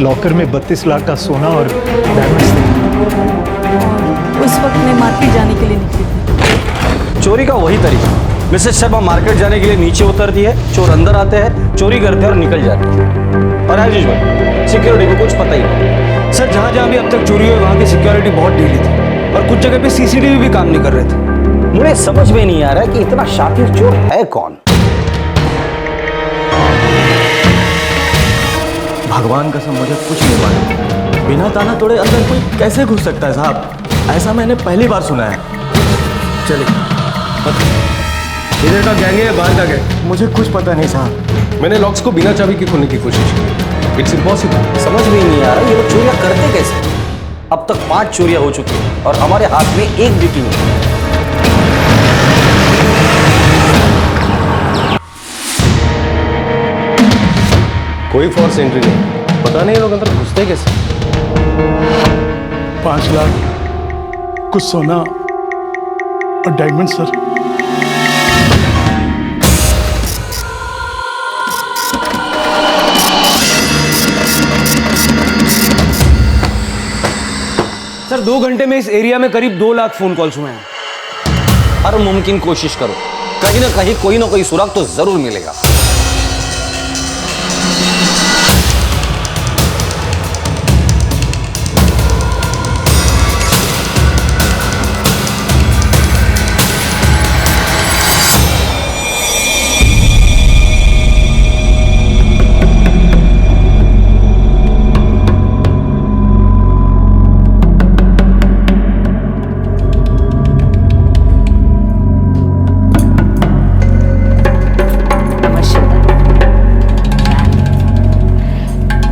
लॉकर में 32 लाख का सोना और डायमंड्स थे। उस वक्त मैं मार्केट जाने के लिए निकली थी। चोरी का वही तरीका। मिसेस शर्मा मार्केट जाने के लिए नीचे उतरती है, चोर अंदर आते हैं, चोरी करते हैं और निकल जाते हैं। और आशीष भाई, सिक्योरिटी को कुछ पता ही नहीं। सर, जहाँ जहाँ भी अब तक चोरी हुई वहाँ की सिक्योरिटी बहुत ढीली थी और कुछ जगह पे सीसीटीवी भी काम नहीं कर रहे थे। मुझे समझ में नहीं आ रहा है कि इतना शातिर चोर है कौन। भगवान कसम मुझे कुछ नहीं मालूम। बिना ताला तोड़े अंदर कोई कैसे घुस सकता है साहब? ऐसा मैंने पहली बार सुना है। चलिए, इधर का गैंग है या बाहर का गैंग? मुझे कुछ पता नहीं साहब। मैंने लॉक्स को बिना चाबी के खोलने की कोशिश की। It's impossible. समझ में नहीं आ रहा ये लोग चोरियां करते कैसे। अब तक 5 चोरियां हो चुकी हैं और हमारे हाथ में एक भी नहीं है। कोई फोर्स एंट्री नहीं। पता नहीं लोग अंदर घुसते कैसे। 5 लाख, कुछ सोना और डायमंड सर। सर, 2 घंटे में इस एरिया में करीब 2 लाख फोन कॉल्स हुए हैं। हर मुमकिन कोशिश करो, कहीं ना कहीं कोई ना कोई सुराग तो जरूर मिलेगा।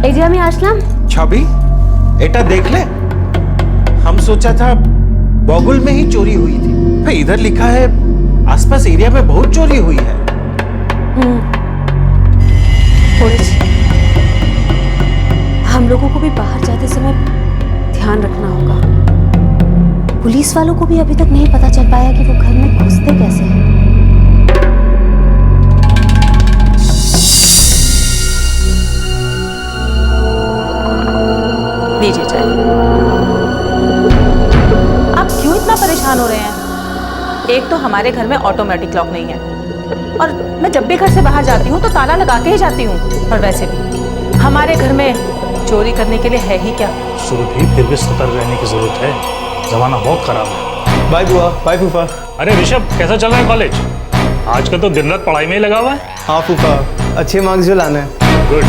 এই যে আমি আসলাম। छवि, एटा देख ले। हम सोचा था बॉगुल में ही चोरी हुई थी, फिर इधर लिखा है आसपास एरिया में बहुत चोरी हुई है। थोड़ी सी। हम लोगों को भी बाहर जाते समय ध्यान रखना होगा। पुलिस वालों को भी अभी तक नहीं पता चल पाया कि वो घर में घुसते कैसे हैं। लीजिए चाय। आप क्यों इतना परेशान हो रहे हैं? एक तो हमारे घर में ऑटोमेटिक लॉक नहीं है और मैं जब भी घर से बाहर जाती हूँ तो ताला लगा के ही जाती हूँ। और वैसे भी हमारे घर में चोरी करने के लिए है ही क्या। सुरभि, फिर भी सतर्क रहने की जरूरत है। जमाना बहुत खराब है। बाय बुआ, बाय फूफा। अरे ऋषभ, कैसा चल रहा है कॉलेज? आजकल तो दिन रात पढ़ाई में ही लगा हुआ है। हाँ फूफा, अच्छे मार्क्स जो लाना है। गुड।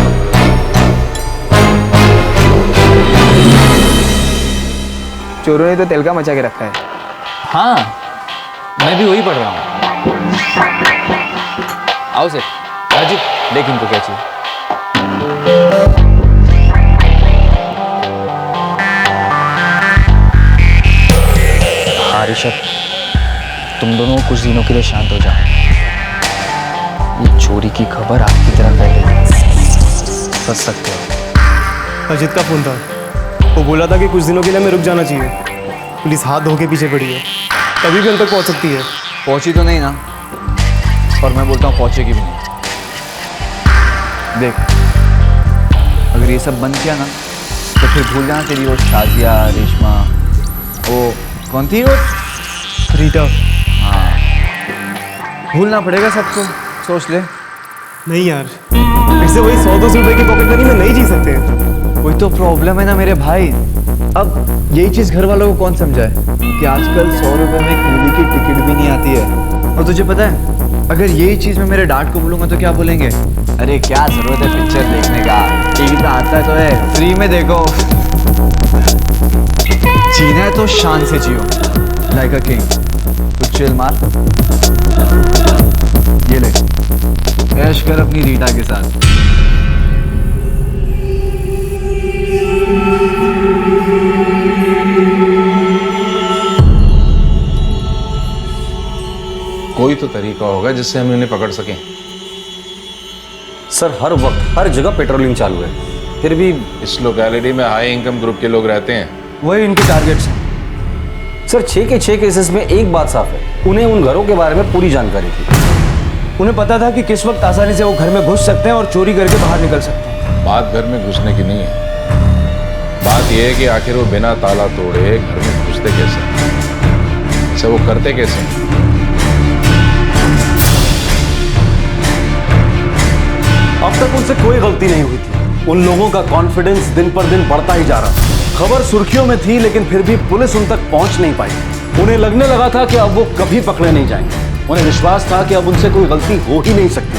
चोरों ने तो तेल का मचा के रखा है। हाँ, मैं भी वही पढ़ रहा हूँ। आओ से राजू, देख इनको क्या चाहिए। हाँ ऋषभ, तुम दोनों कुछ दिनों के लिए शांत हो जाओ। ये चोरी की खबर आपकी तरह फैलेगी। बच सकते हो। अजित का फोन था, वो बोला था कि कुछ दिनों के लिए हमें रुक जाना चाहिए। पुलिस हाथ धो के पीछे पड़ी है, कभी भी हम तक पहुंच सकती है। पहुंची तो नहीं ना, और मैं बोलता हूँ पहुंचेगी भी नहीं। देख, अगर ये सब बंद किया ना तो फिर भूल जाना तेरी वो शादिया, रेशमा, वो कौन थी वो, रीटा। हाँ, भूलना पड़ेगा सबको। सोच ले, नहीं यार, फिर से वही 100-200 रुपए की पॉकेट मनी में नहीं जी सकते हैं। वही तो प्रॉब्लम है ना मेरे भाई। अब यही चीज घर वालों को कौन समझाए कि आजकल 100 रुपए में एक मूवी की टिकट भी नहीं आती है। और तुझे पता है, अगर यही चीज मैं मेरे डैड को बोलूंगा तो क्या बोलेंगे, अरे क्या जरूरत है पिक्चर देखने का, टीवी पे आता है तो है, फ्री में देखो। जीना है तो शान से जियो, लाइक अ किंग। तो चिल मार, ये ले, ऐश कर अपनी रीटा के साथ। कोई तो तरीका होगा जिससे हम इन्हें पकड़ सकें। सर हर वक्त हर जगह पेट्रोलिंग चालू है, फिर भी इस लोकेलिटी में हाई इनकम ग्रुप के लोग रहते हैं। वही इनके टारगेट्स हैं। सर 6 के 6 केसेस में एक बात साफ है, उन्हें उन घरों के बारे में पूरी जानकारी थी। उन्हें पता था कि किस वक्त आसानी से वो घर में घुस सकते हैं और चोरी करके बाहर निकल सकते हैं। बात घर में घुसने की नहीं है, बात यह है कि आखिर वो बिना ताला तोड़े घर में घुसते कैसे, इसे वो करते कैसे। अब तक उनसे कोई गलती नहीं हुई थी। उन लोगों का कॉन्फिडेंस दिन पर दिन बढ़ता ही जा रहा था। खबर सुर्खियों में थी, लेकिन फिर भी पुलिस उन तक पहुंच नहीं पाई। उन्हें लगने लगा था कि अब वो कभी पकड़े नहीं जाएंगे। उन्हें विश्वास था कि अब उनसे कोई गलती हो ही नहीं सकती।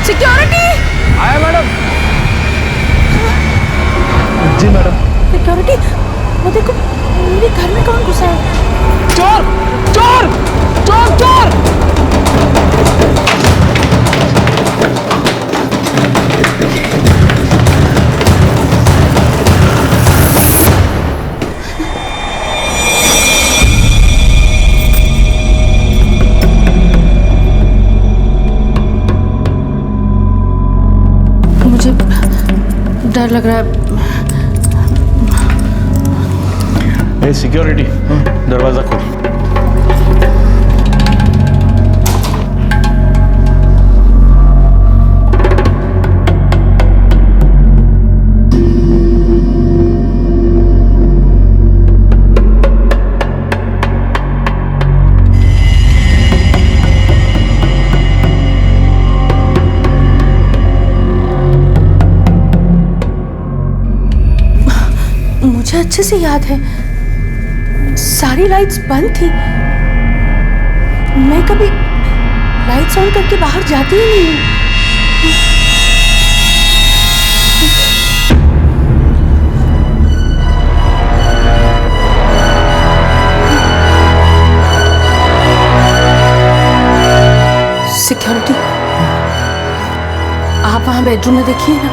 सिक्योरिटी आया मैडम। जी मैडम। सिक्योरिटी, वो देखो मेरे घर में कौन घुसा है। चोर चोर चोर चोर। मुझे डर लग रहा है। सिक्योरिटी, दरवाजा खोल। मुझे अच्छे से याद है, सारी लाइट्स बंद थी। मैं कभी लाइट्स ऑन करके बाहर जाती ही नहीं हूँ। सिक्योरिटी, आप वहां बेडरूम में देखिए ना।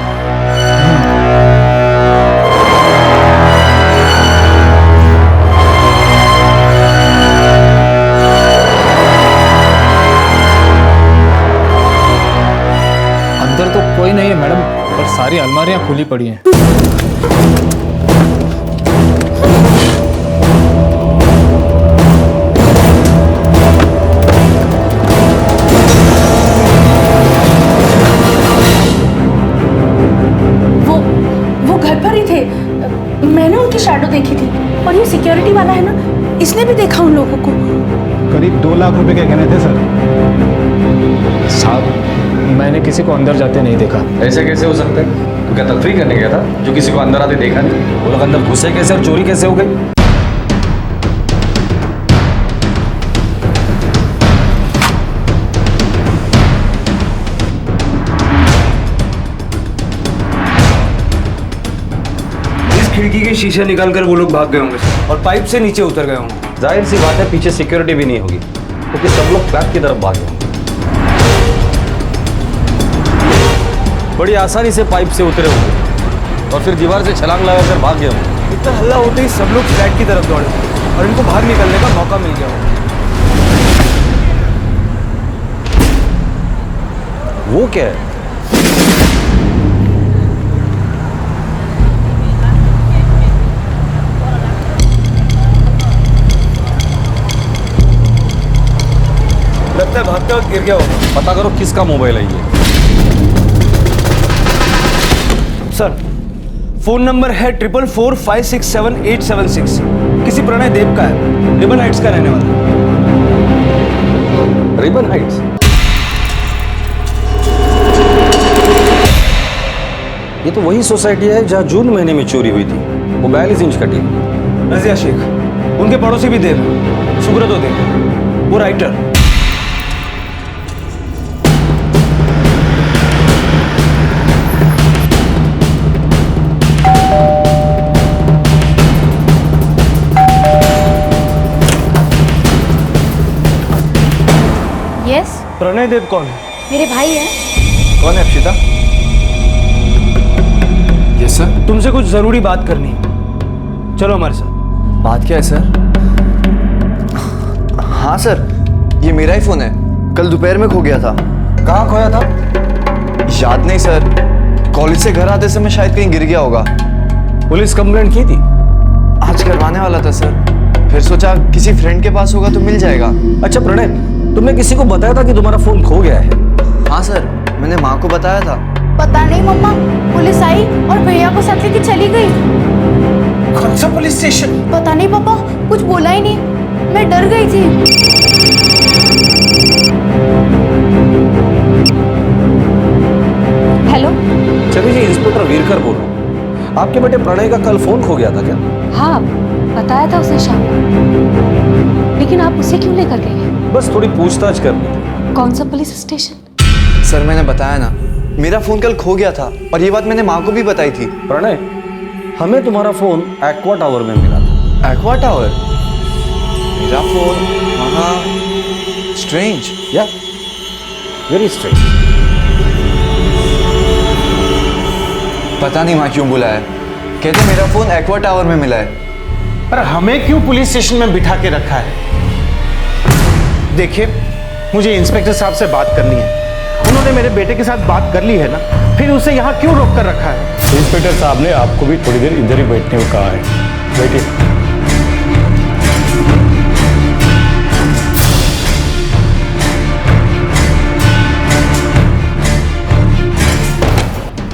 अंदर तो कोई नहीं है मैडम, पर सारी अलमारियां खुली पड़ी हैं। वो घर पर ही थे, मैंने उनकी शैडो देखी थी। और ये सिक्योरिटी वाला है ना, इसने भी देखा उन लोगों को। करीब 2 लाख रुपए के कहने थे सर। साहब, मैंने किसी को अंदर जाते नहीं देखा। ऐसे कैसे हो सकता है? तो क्या तकरीर करने गया था जो किसी को अंदर आते देखा नहीं? वो लोग अंदर घुसे कैसे और चोरी कैसे हो गई? इस खिड़की के शीशे निकालकर वो लोग भाग गए होंगे सर, और पाइप से नीचे उतर गए होंगे। जाहिर सी बात है पीछे सिक्योरिटी भी नहीं होगी, क्योंकि सब लोग फ्लैट की तरफ भागे होंगे। बड़ी आसानी से पाइप से उतरे होंगे और फिर दीवार से छलांग लगाकर भाग गए होंगे। इतना हल्ला होते ही सब लोग फ्लैट की तरफ दौड़े और इनको बाहर निकलने का मौका मिल गया होगा। वो क्या है? लगता है भागते वक्त गिर गया होगा। पता करो किसका मोबाइल है ये। सर, फोन नंबर है 4445678876। किसी प्रणय देव का है, रिबन हाइट्स का रहने वाला। Ribbon Heights? ये तो वही सोसाइटी है जहां जून महीने में चोरी हुई थी। वो 42 इंच का टीवी। रजिया शेख, उनके पड़ोसी भी देव, सुब्रतो देव, वो राइटर। यस, प्रणय देव कौन है? मेरे भाई हैं। कौन है अक्षिता? Yes sir. तुमसे कुछ जरूरी बात करनी है, चलो हमारे साथ। बात क्या है सर? हाँ सर, ये मेरा ही फोन है, कल दोपहर में खो गया था। कहाँ खोया था? याद नहीं सर, कॉलेज से घर आते समय शायद कहीं गिर गया होगा। पुलिस कंप्लेंट की थी? आज करवाने वाला था सर, फिर सोचा किसी फ्रेंड के पास होगा तो मिल जाएगा। अच्छा प्रणय, तुमने किसी को बताया था कि तुम्हारा फोन खो गया है? हाँ सर, मैंने माँ को बताया था। पता नहीं मम्मा, पुलिस आई और भैया को साथ लेके चली गई। कौन सा पुलिस स्टेशन? पता नहीं पापा, कुछ बोला ही नहीं, मैं डर गई थी। हेलो, छवि जी, इंस्पेक्टर वीरकर बोल रहा हूँ। आपके बेटे प्रणय का कल फोन खो गया था क्या? हाँ, बताया था उसने शाम को, लेकिन आप उसे क्यों लेकर गए? बस थोड़ी पूछताछ करनी थी। कौन सा पुलिस स्टेशन? सर मैंने बताया ना, मेरा फोन कल खो गया था और ये बात मैंने माँ को भी बताई थी। प्रणय, हमें तुम्हारा फोन एक्वा टावर में मिला था। Aqua tower? मेरा फोन वहाँ? स्ट्रेंज। या वेरी स्ट्रेंज। पता नहीं माँ क्यों बुलाया, कहते मेरा फोन एक्वा टावर में मिला है। पर हमें क्यों पुलिस स्टेशन में बिठा के रखा है? देखिए, मुझे इंस्पेक्टर साहब से बात करनी है। उन्होंने मेरे बेटे के साथ बात कर ली है ना, फिर उसे यहाँ क्यों रोक कर रखा है? इंस्पेक्टर साहब ने आपको भी थोड़ी देर इधर ही बैठने को कहा है, बैठिए।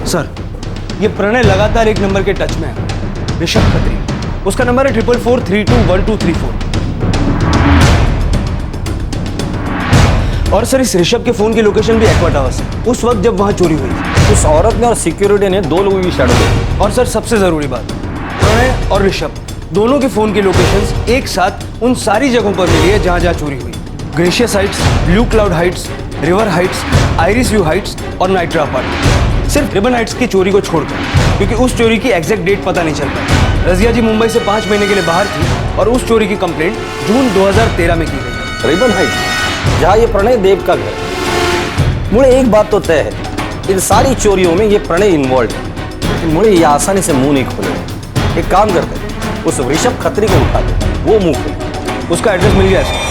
सर, ये प्रणय लगातार एक नंबर के टच में है, ऋषभ खत्री। उसका नंबर है 4443212234। और सर, इस ऋषभ के फोन की लोकेशन भी एक्वा टावर से, उस वक्त जब वहां चोरी हुई थी। उस औरत ने और सिक्योरिटी ने 2 लोगों की शैडो देखी। और सर, सबसे जरूरी बात, प्रणय और ऋषभ दोनों के फोन की लोकेशंस एक साथ उन सारी जगहों पर मिली है जहां जहां चोरी हुई। Gracious heights, blue cloud heights, river heights, iris view heights और नाइट्रा अपार्टमेंट। सिर्फ रिबन हाइट्स की चोरी को छोड़कर, क्योंकि उस चोरी की एग्जैक्ट डेट पता नहीं चल पाई। रजिया जी मुंबई से 5 महीने के लिए बाहर थी और उस चोरी की कंप्लेंट जून 2013 में की गई। रिबन हाइट्स, जहाँ ये प्रणय देव का घर है। मुझे एक बात तो तय है, इन सारी चोरियों में ये प्रणय इन्वॉल्व है, लेकिन मुझे ये आसानी से मुंह नहीं खोलेगा। एक काम करते हैं, उस ऋषभ खत्री को उठा दे, वो मुंह खोले। उसका एड्रेस मिल गया है।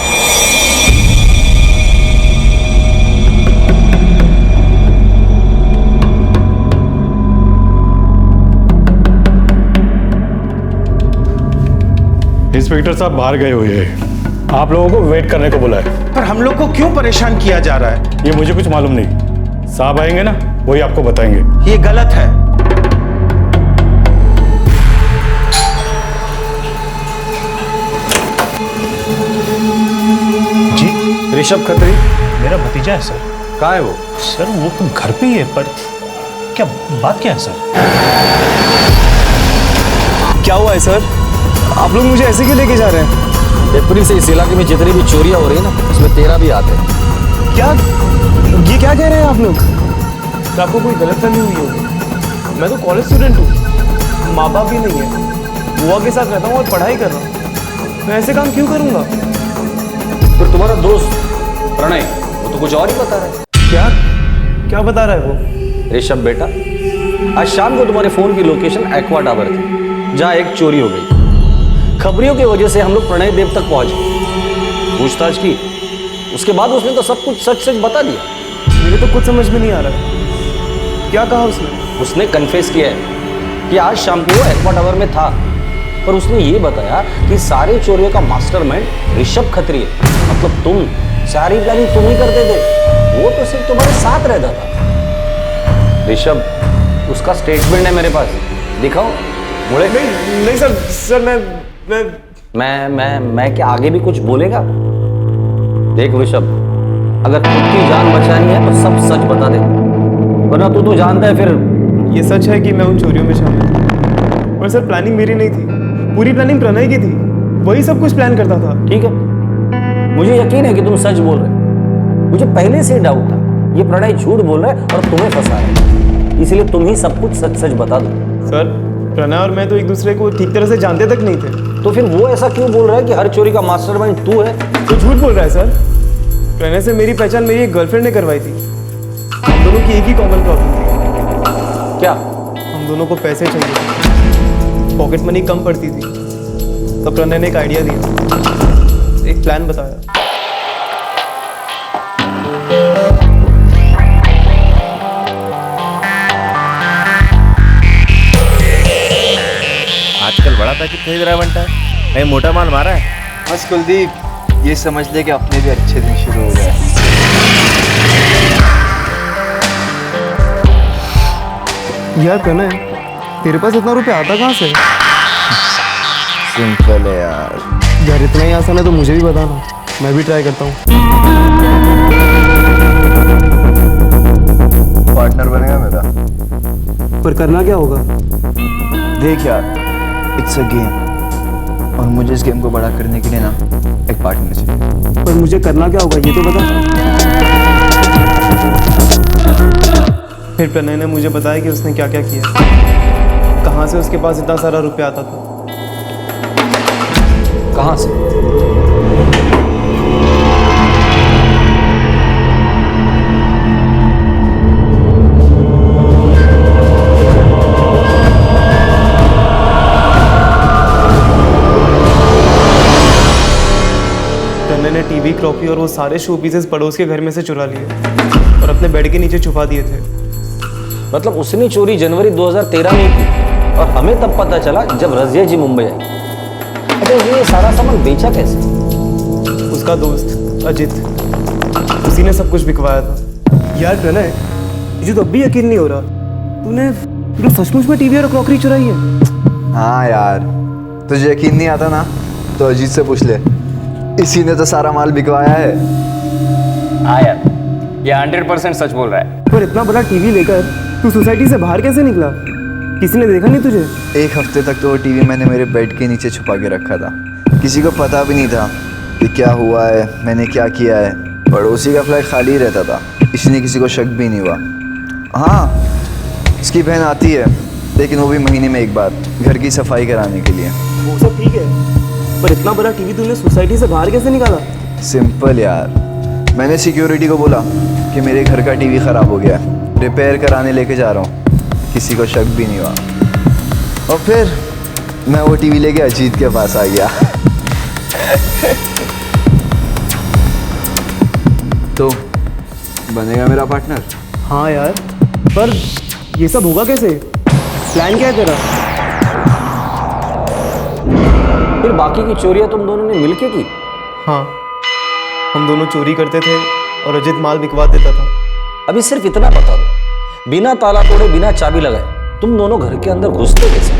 इंस्पेक्टर साहब बाहर गए हुए हैं, आप लोगों को वेट करने को बोला है। पर हम लोग को क्यों परेशान किया जा रहा है? ये मुझे कुछ मालूम नहीं, साहब आएंगे ना वही आपको बताएंगे। ये गलत है। जी, ऋषभ खत्री मेरा भतीजा है सर। कहाँ है वो? सर वो तो घर पे ही है, पर क्या बात क्या है सर? क्या हुआ है सर? आप लोग मुझे ऐसे क्यों लेके जा रहे हैं? अप्रैल से इस इलाके में जितनी भी चोरियां हो रही है ना, उसमें तेरा भी हाथ है। क्या? ये क्या कह रहे हैं आप लोग? तो आपको कोई गलतफहमी हुई होगी। मैं तो कॉलेज स्टूडेंट हूँ, माँ बाप भी नहीं है, बुआ के साथ रहता हूँ और पढ़ाई कर रहा हूँ। मैं ऐसे काम क्यों करूँगा? फिर तुम्हारा दोस्त प्रणय, वो तो कुछ और ही बता रहा है। क्या क्या बता रहा है वो? ऋषभ बेटा, आज शाम को तुम्हारे फोन की लोकेशन एक्वा टावर थी, जहाँ एक चोरी हो गई। खबरियों की वजह से हम लोग प्रणय देव तक पहुंचे, पूछताछ की, उसके बाद उसने तो सब कुछ सच सच बता दिया। मुझे तो कुछ समझ में नहीं आ रहा। क्या कहा उसने? उसने कन्फेस किया है कि आज शाम को वो एक्वा टावर में था, पर उसने ये बताया कि सारे चोरियों का मास्टरमाइंड ऋषभ खत्री है। मतलब तुम, सारी प्लानिंग तुम ही करते थे, वो तो सिर्फ तुम्हारे साथ रहता था। ऋषभ, उसका स्टेटमेंट है मेरे पास, दिखाओ। मुड़े नहीं सर मैं क्या आगे भी कुछ बोलेगा? देख ऋषभ, अगर खुद की जान बचानी है तो सब सच बता दे, वरना तू तो जानता है फिर। ये सच है कि मैं उन चोरियों में शामिल था, और सर प्लानिंग मेरी नहीं थी, पूरी प्लानिंग प्रणय की थी, वही सब कुछ प्लान करता था। ठीक है, मुझे यकीन है कि तुम सच बोल रहे हो। मुझे पहले से डाउट था ये प्रणय झूठ बोल रहा है और तुम्हें फंसा है, इसलिए तुम ही सब कुछ सच सच बता दो। सर प्रणय और मैं तो एक दूसरे को ठीक तरह से जानते तक नहीं थे। तो फिर वो ऐसा क्यों बोल रहा है कि हर चोरी का मास्टरमाइंड तू है? तो झूठ बोल रहा है सर। प्रणय से मेरी पहचान मेरी एक गर्लफ्रेंड ने करवाई थी। हम दोनों की एक ही कॉमन प्रॉब्लम थी। क्या? हम दोनों को पैसे चाहिए थे, पॉकेट मनी कम पड़ती थी। तब प्रणय ने एक आइडिया दिया, एक प्लान बताया। आजकल बड़ा पैकेट खरीद रहा है बंटा, कहीं मोटा माल मारा है? बस कुलदीप, ये समझ ले कि अपने भी अच्छे दिन शुरू हो गए। यार प्रणय, तेरे पास इतना रुपया आता कहाँ से? सिंपल है यार। यार इतना ही आसान है तो मुझे भी बताना, मैं भी ट्राई करता हूँ। पार्टनर बनेगा मेरा। पर करना क्या होगा? देख यार, इट्स अ गेम, और मुझे इस गेम को बड़ा करने के लिए ना एक पार्टनर चाहिए। पर मुझे करना क्या होगा ये तो बता। फिर प्रणय ने मुझे बताया कि उसने क्या क्या किया, कहाँ से उसके पास इतना सारा रुपया आता था। कहाँ से? प्रणय ने टीवी, क्रॉकरी और वो सारे शो पीसेस पड़ोस के घर में से चुरा लिए और अपने बेड के नीचे छुपा दिए थे। मतलब उसने चोरी जनवरी 2013 में की और हमें तब पता चला जब रजिया जी मुंबई आई। अच्छा, उसने ये सारा सामान बेचा कैसे? उसका दोस्त अजित, उसी ने सब कुछ बिकवाया था। यार प्रणय, मुझे तो अब भी यकीन नहीं हो रहा, तूने सचमुच में टीवी और क्रॉकरी चुराई है? हाँ यार, तुझे यकीन नहीं आता ना तो अजीत से पूछ ले, इसी ने तो सारा माल बिकवाया है। हाँ यार, ये 100% सच बोल रहा है। पर इतना बड़ा टीवी लेकर तू सोसाइटी से बाहर कैसे निकला? किसी ने देखा नहीं तुझे? एक हफ्ते तक तो वो टीवी मैंने मेरे बेड के नीचे छुपा के रखा था, किसी को पता भी नहीं था कि क्या हुआ है, मैंने क्या किया है। पड़ोसी का फ्लैट खाली रहता था, इसलिए किसी को शक भी नहीं हुआ। हाँ, इसकी बहन आती है, लेकिन वो भी महीने में एक बार, घर की सफाई कराने के लिए। वो सब ठीक है, पर इतना बड़ा टीवी तूने सोसाइटी से बाहर कैसे निकाला? सिंपल यार, मैंने सिक्योरिटी को बोला कि मेरे घर का टीवी ख़राब हो गया, रिपेयर कराने लेके जा रहा हूँ, किसी को शक भी नहीं हुआ। और फिर मैं वो टीवी लेके अजीत के पास आ गया। तो बनेगा मेरा पार्टनर? हाँ यार, पर ये सब होगा कैसे? प्लान क्या है तेरा? फिर बाकी की चोरियां तुम दोनों ने मिलके की? हाँ, हम दोनों चोरी करते थे और अजित माल बिकवा देता था। अभी सिर्फ इतना बता दो, बिना ताला तोड़े, बिना चाबी लगाए तुम दोनों घर के अंदर घुसते कैसे?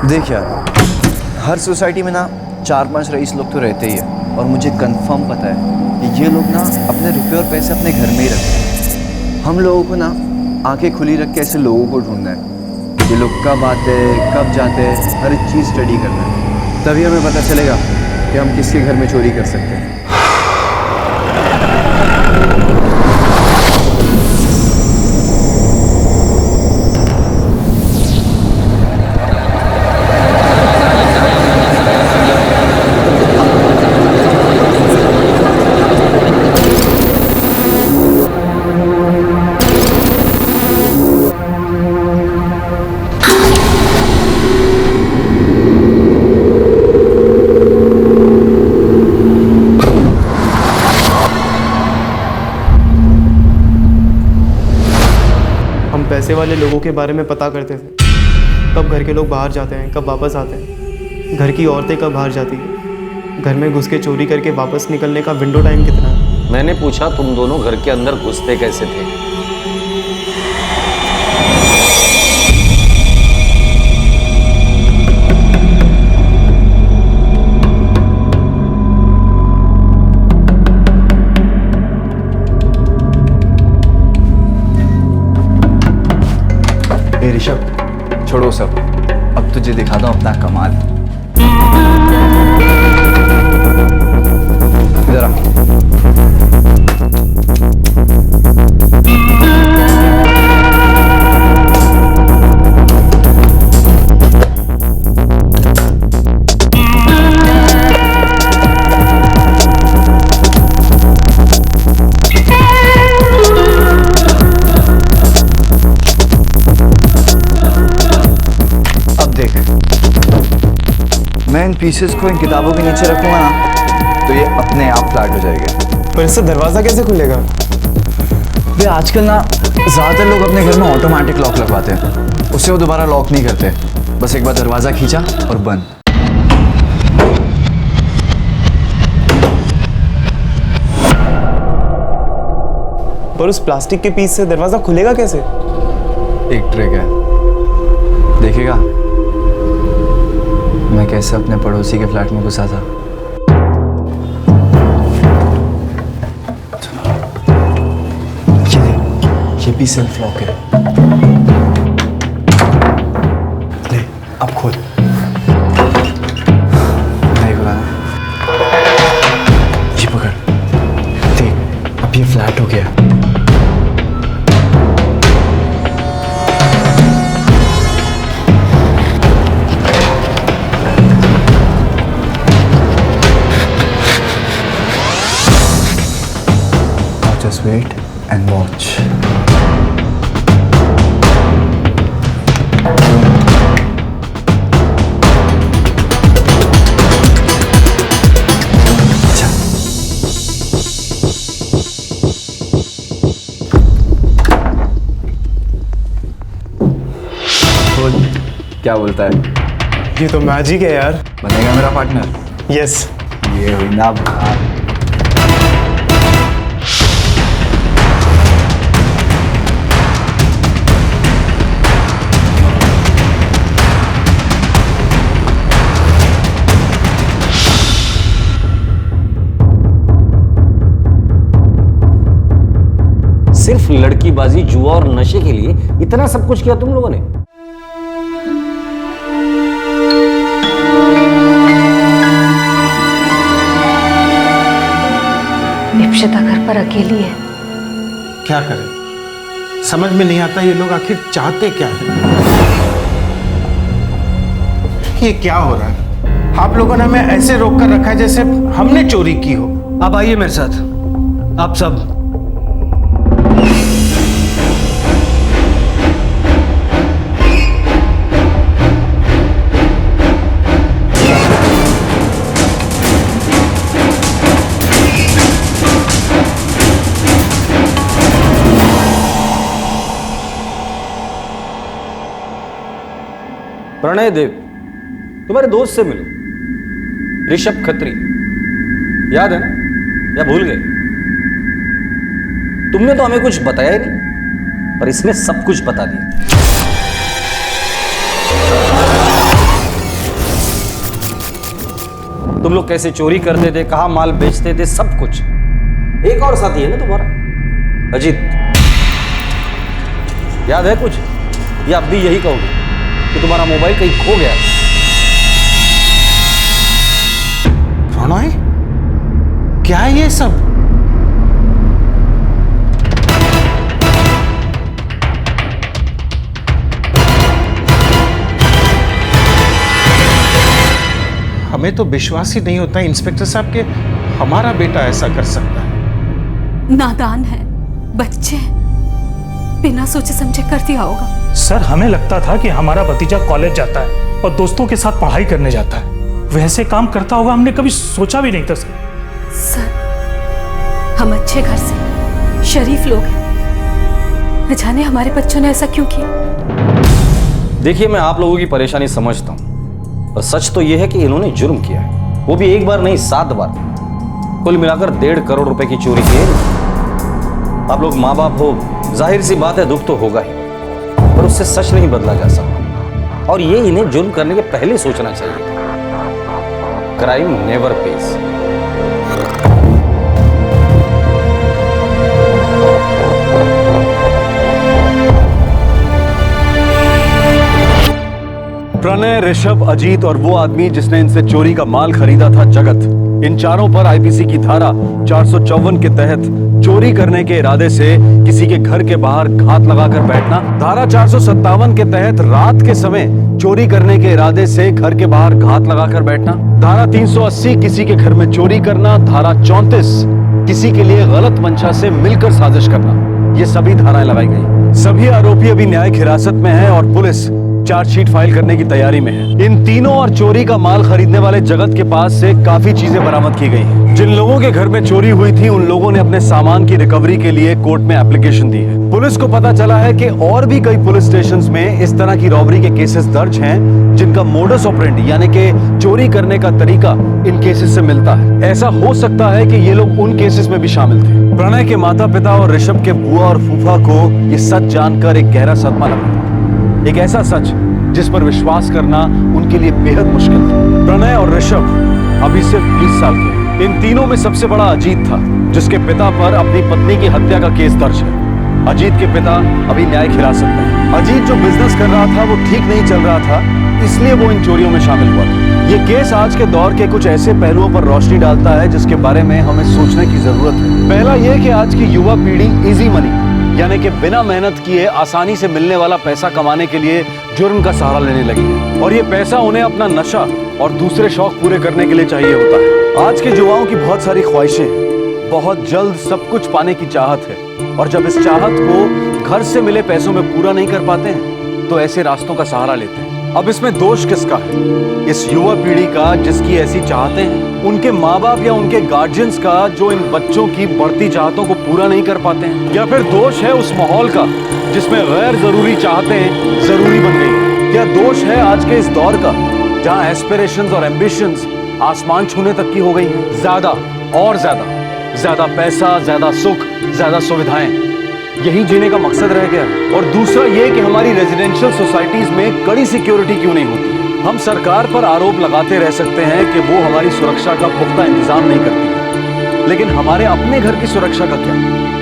देख यार, हर सोसाइटी में ना 4-5 रईस लोग तो रहते ही है, और मुझे कंफर्म पता है कि ये लोग ना अपने रुपए और पैसे अपने घर में ही रखते हैं। हम लोगों को ना आंखें खुली रख के ऐसे लोगों को ढूंढना है, ये लोग कब आते हैं, कब जाते हैं, हर एक चीज़ स्टडी करना है, तभी हमें पता चलेगा कि हम किसके घर में चोरी कर सकते हैं। पैसे वाले लोगों के बारे में पता करते थे, कब घर के लोग बाहर जाते हैं, कब वापस आते हैं, घर की औरतें कब बाहर जाती हैं। घर में घुस के चोरी करके वापस निकलने का विंडो टाइम कितना है? मैंने पूछा तुम दोनों घर के अंदर घुसते कैसे थे? ए ऋषभ, छोड़ो सब, अब तुझे दिखाता हूँ अपना कमाल। इधर आ। मैं इन पीसेस को इन किताबों के नीचे रखूंगा ना, तो ये अपने आप फ्लैट हो जाएगा। पर इससे दरवाजा कैसे खुलेगा? वे आजकल ना ज़्यादातर लोग अपने घर में ऑटोमेटिक लॉक लगवाते हैं, उससे वो दोबारा लॉक नहीं करते, बस एक बार दरवाजा खींचा और बंद। पर उस प्लास्टिक के पीस से दरवाजा खुलेगा कैसे? एक ट्रिक है, देखेगा मैं कैसे अपने पड़ोसी के फ्लैट में घुसा था। ये भी सेल्फ लॉक है। ले, अब खोल। नहीं खुला ना? ये पकड़, देख अब ये फ्लैट हो गया। Just wait and watch. अच्छा। बोल, क्या बोलता है? ये तो मैजिक है यार। बनेगा मेरा पार्टनर? यस। ये हुई ना बात। सिर्फ लड़कीबाजी, जुआ और नशे के लिए इतना सब कुछ किया तुम लोगों ने? इप्सिता घर पर अकेली है। क्या करें, समझ में नहीं आता ये लोग आखिर चाहते क्या है। ये क्या हो रहा है? आप लोगों ने हमें ऐसे रोक कर रखा है जैसे हमने चोरी की हो। आप आइए मेरे साथ, आप सब। प्रणय देव, तुम्हारे दोस्त से मिलो, ऋषभ खत्री, याद है ना या भूल गए? तुमने तो हमें कुछ बताया ही नहीं, पर इसने सब कुछ बता दिया। तुम लोग कैसे चोरी करते थे, कहां माल बेचते थे, सब कुछ। एक और साथी है ना तुम्हारा, अजीत, याद है कुछ? या अब भी यही कहोगे कि तुम्हारा मोबाइल कहीं खो गया? प्रणय, क्या है ये सब? हमें तो विश्वास ही नहीं होता इंस्पेक्टर साहब के हमारा बेटा ऐसा कर सकता है। नादान है, बच्चे, बिना सोचे समझे कर दिया होगा। सर, हमें लगता था कि हमारा भतीजा कॉलेज जाता है और दोस्तों के साथ पढ़ाई करने जाता है, वैसे काम करता होगा, हमने कभी सोचा भी नहीं था सर। सर, हम अच्छे घर से शरीफ लोग हैं, न जाने हमारे बच्चों ने ऐसा क्यों किया। देखिए, मैं आप लोगों की परेशानी समझता हूं, और सच तो यह है कि इन्होंने जुर्म किया है, वो भी एक बार नहीं 7 बार। कुल मिलाकर 1.5 करोड़ रुपए की चोरी की है। आप लोग माँ बाप हो, जाहिर सी बात है दुख तो होगा ही, पर उससे सच नहीं बदला जा सकता। और ये इन्हें जुर्म करने के पहले सोचना चाहिए। Crime never pays. Pranay, Rishabh, Ajit और वो आदमी जिसने इनसे चोरी का माल खरीदा था, जगत, इन चारों पर आईपीसी की धारा 454 के तहत चोरी करने के इरादे से किसी के घर के बाहर घात लगाकर बैठना, धारा 457 के तहत रात के समय चोरी करने के इरादे से घर के बाहर घात लगाकर बैठना, धारा 380 किसी के घर में चोरी करना, धारा 34 किसी के लिए गलत मंशा से मिलकर साजिश करना, ये सभी धाराएं लगाई गई। सभी आरोपी अभी न्यायिक हिरासत में हैं और पुलिस चार्जशीट फाइल करने की तैयारी में है। इन तीनों और चोरी का माल खरीदने वाले जगत के पास से काफी चीजें बरामद की गई हैं। जिन लोगों के घर में चोरी हुई थी उन लोगों ने अपने सामान की रिकवरी के लिए कोर्ट में एप्लीकेशन दी है। पुलिस को पता चला है कि और भी कई पुलिस स्टेशंस में इस तरह की रॉबरी के केसेस दर्ज हैं, जिनका मोडस ऑपरेंडी यानी कि चोरी करने का तरीका इन केसेस से मिलता है। ऐसा हो सकता है कि ये लोग उन केसेस में भी शामिल थे। प्रणय के माता पिता और ऋषभ के बुआ और फूफा को ये सच जानकर एक गहरा सदमा लगा, एक ऐसा सच जिस पर विश्वास करना उनके लिए बेहद मुश्किल था। प्रणय और ऋषभ अभी सिर्फ 20 साल के। इन तीनों में सबसे बड़ा अजीत था, जिसके पिता पर अपनी पत्नी की हत्या का केस दर्ज है। अजीत के पिता अभी न्यायिक हिरासत में। अजीत जो बिजनेस कर रहा था वो ठीक नहीं चल रहा था, इसलिए वो इन चोरियों में शामिल हुआ था। ये केस आज के दौर के कुछ ऐसे पहलुओं पर रोशनी डालता है जिसके बारे में हमें सोचने की जरूरत है। पहला ये कि आज की युवा पीढ़ी इजी मनी यानी कि बिना मेहनत किए आसानी से मिलने वाला पैसा कमाने के लिए जुर्म का सहारा लेने लगी है, और ये पैसा उन्हें अपना नशा और दूसरे शौक पूरे करने के लिए चाहिए होता है। आज के युवाओं की बहुत सारी ख्वाहिशें हैं, बहुत जल्द सब कुछ पाने की चाहत है, और जब इस चाहत को घर से मिले पैसों में पूरा नहीं कर पाते हैं तो ऐसे रास्तों का सहारा लेते हैं। अब इसमें दोष किसका है? इस युवा पीढ़ी का जिसकी ऐसी चाहतें हैं, उनके माँ बाप या उनके गार्जियंस का जो इन बच्चों की बढ़ती चाहतों को पूरा नहीं कर पाते हैं, या फिर दोष है उस माहौल का जिसमें गैर जरूरी चाहतें जरूरी बन गई? क्या दोष है आज के इस दौर का जहाँ एस्पिरेशंस और एम्बिशंस आसमान छूने तक की हो गई हैं? ज्यादा और ज्यादा पैसा, ज्यादा सुख, ज्यादा सुविधाएं, यही जीने का मकसद रह गया। और दूसरा ये कि हमारी रेजिडेंशियल सोसाइटीज में कड़ी सिक्योरिटी क्यों नहीं होती है? हम सरकार पर आरोप लगाते रह सकते हैं कि वो हमारी सुरक्षा का पुख्ता इंतजाम नहीं करती है, लेकिन हमारे अपने घर की सुरक्षा का क्या?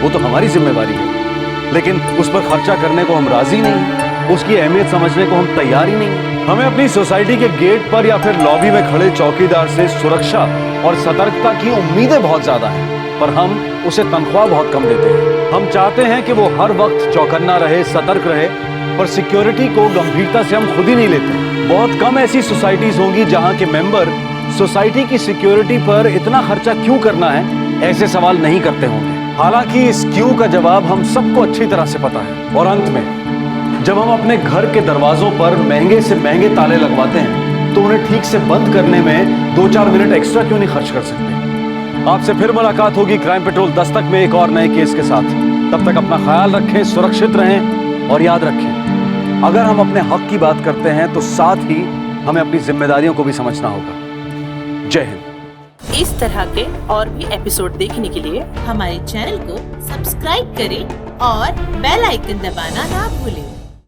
वो तो हमारी जिम्मेवारी है, लेकिन उस पर खर्चा करने को हम राजी नहीं, उसकी अहमियत समझने को हम तैयार ही नहीं। हमें अपनी सोसाइटी के गेट पर या फिर लॉबी में खड़े चौकीदार से सुरक्षा और सतर्कता की उम्मीदें बहुत ज्यादा हैं, पर हम उसे तनख्वाह बहुत कम देते हैं। हम चाहते हैं कि वो हर वक्त चौकन्ना रहे, सतर्क रहे, पर सिक्योरिटी को गंभीरता से हम खुद ही नहीं लेते। बहुत कम ऐसी सोसाइटीज होंगी जहां के मेंबर सोसाइटी की सिक्योरिटी पर इतना खर्चा क्यों करना है ऐसे सवाल नहीं करते होंगे। हालांकि इस क्यों का जवाब हम सबको अच्छी तरह से पता है। और अंत में जब हम अपने घर के दरवाजों पर महंगे से महंगे ताले लगवाते हैं तो उन्हें ठीक से बंद करने में 2-4 मिनट एक्स्ट्रा क्यों नहीं खर्च कर सकते? आपसे फिर मुलाकात होगी क्राइम पेट्रोल दस्तक में एक और नए केस के साथ। तब तक अपना ख्याल रखें, सुरक्षित रहें, और याद रखें, अगर हम अपने हक की बात करते हैं तो साथ ही हमें अपनी जिम्मेदारियों को भी समझना होगा। जय हिंद। इस तरह के और भी एपिसोड देखने के लिए हमारे चैनल को सब्सक्राइब करें और बेल आइकन दबाना ना भूलें।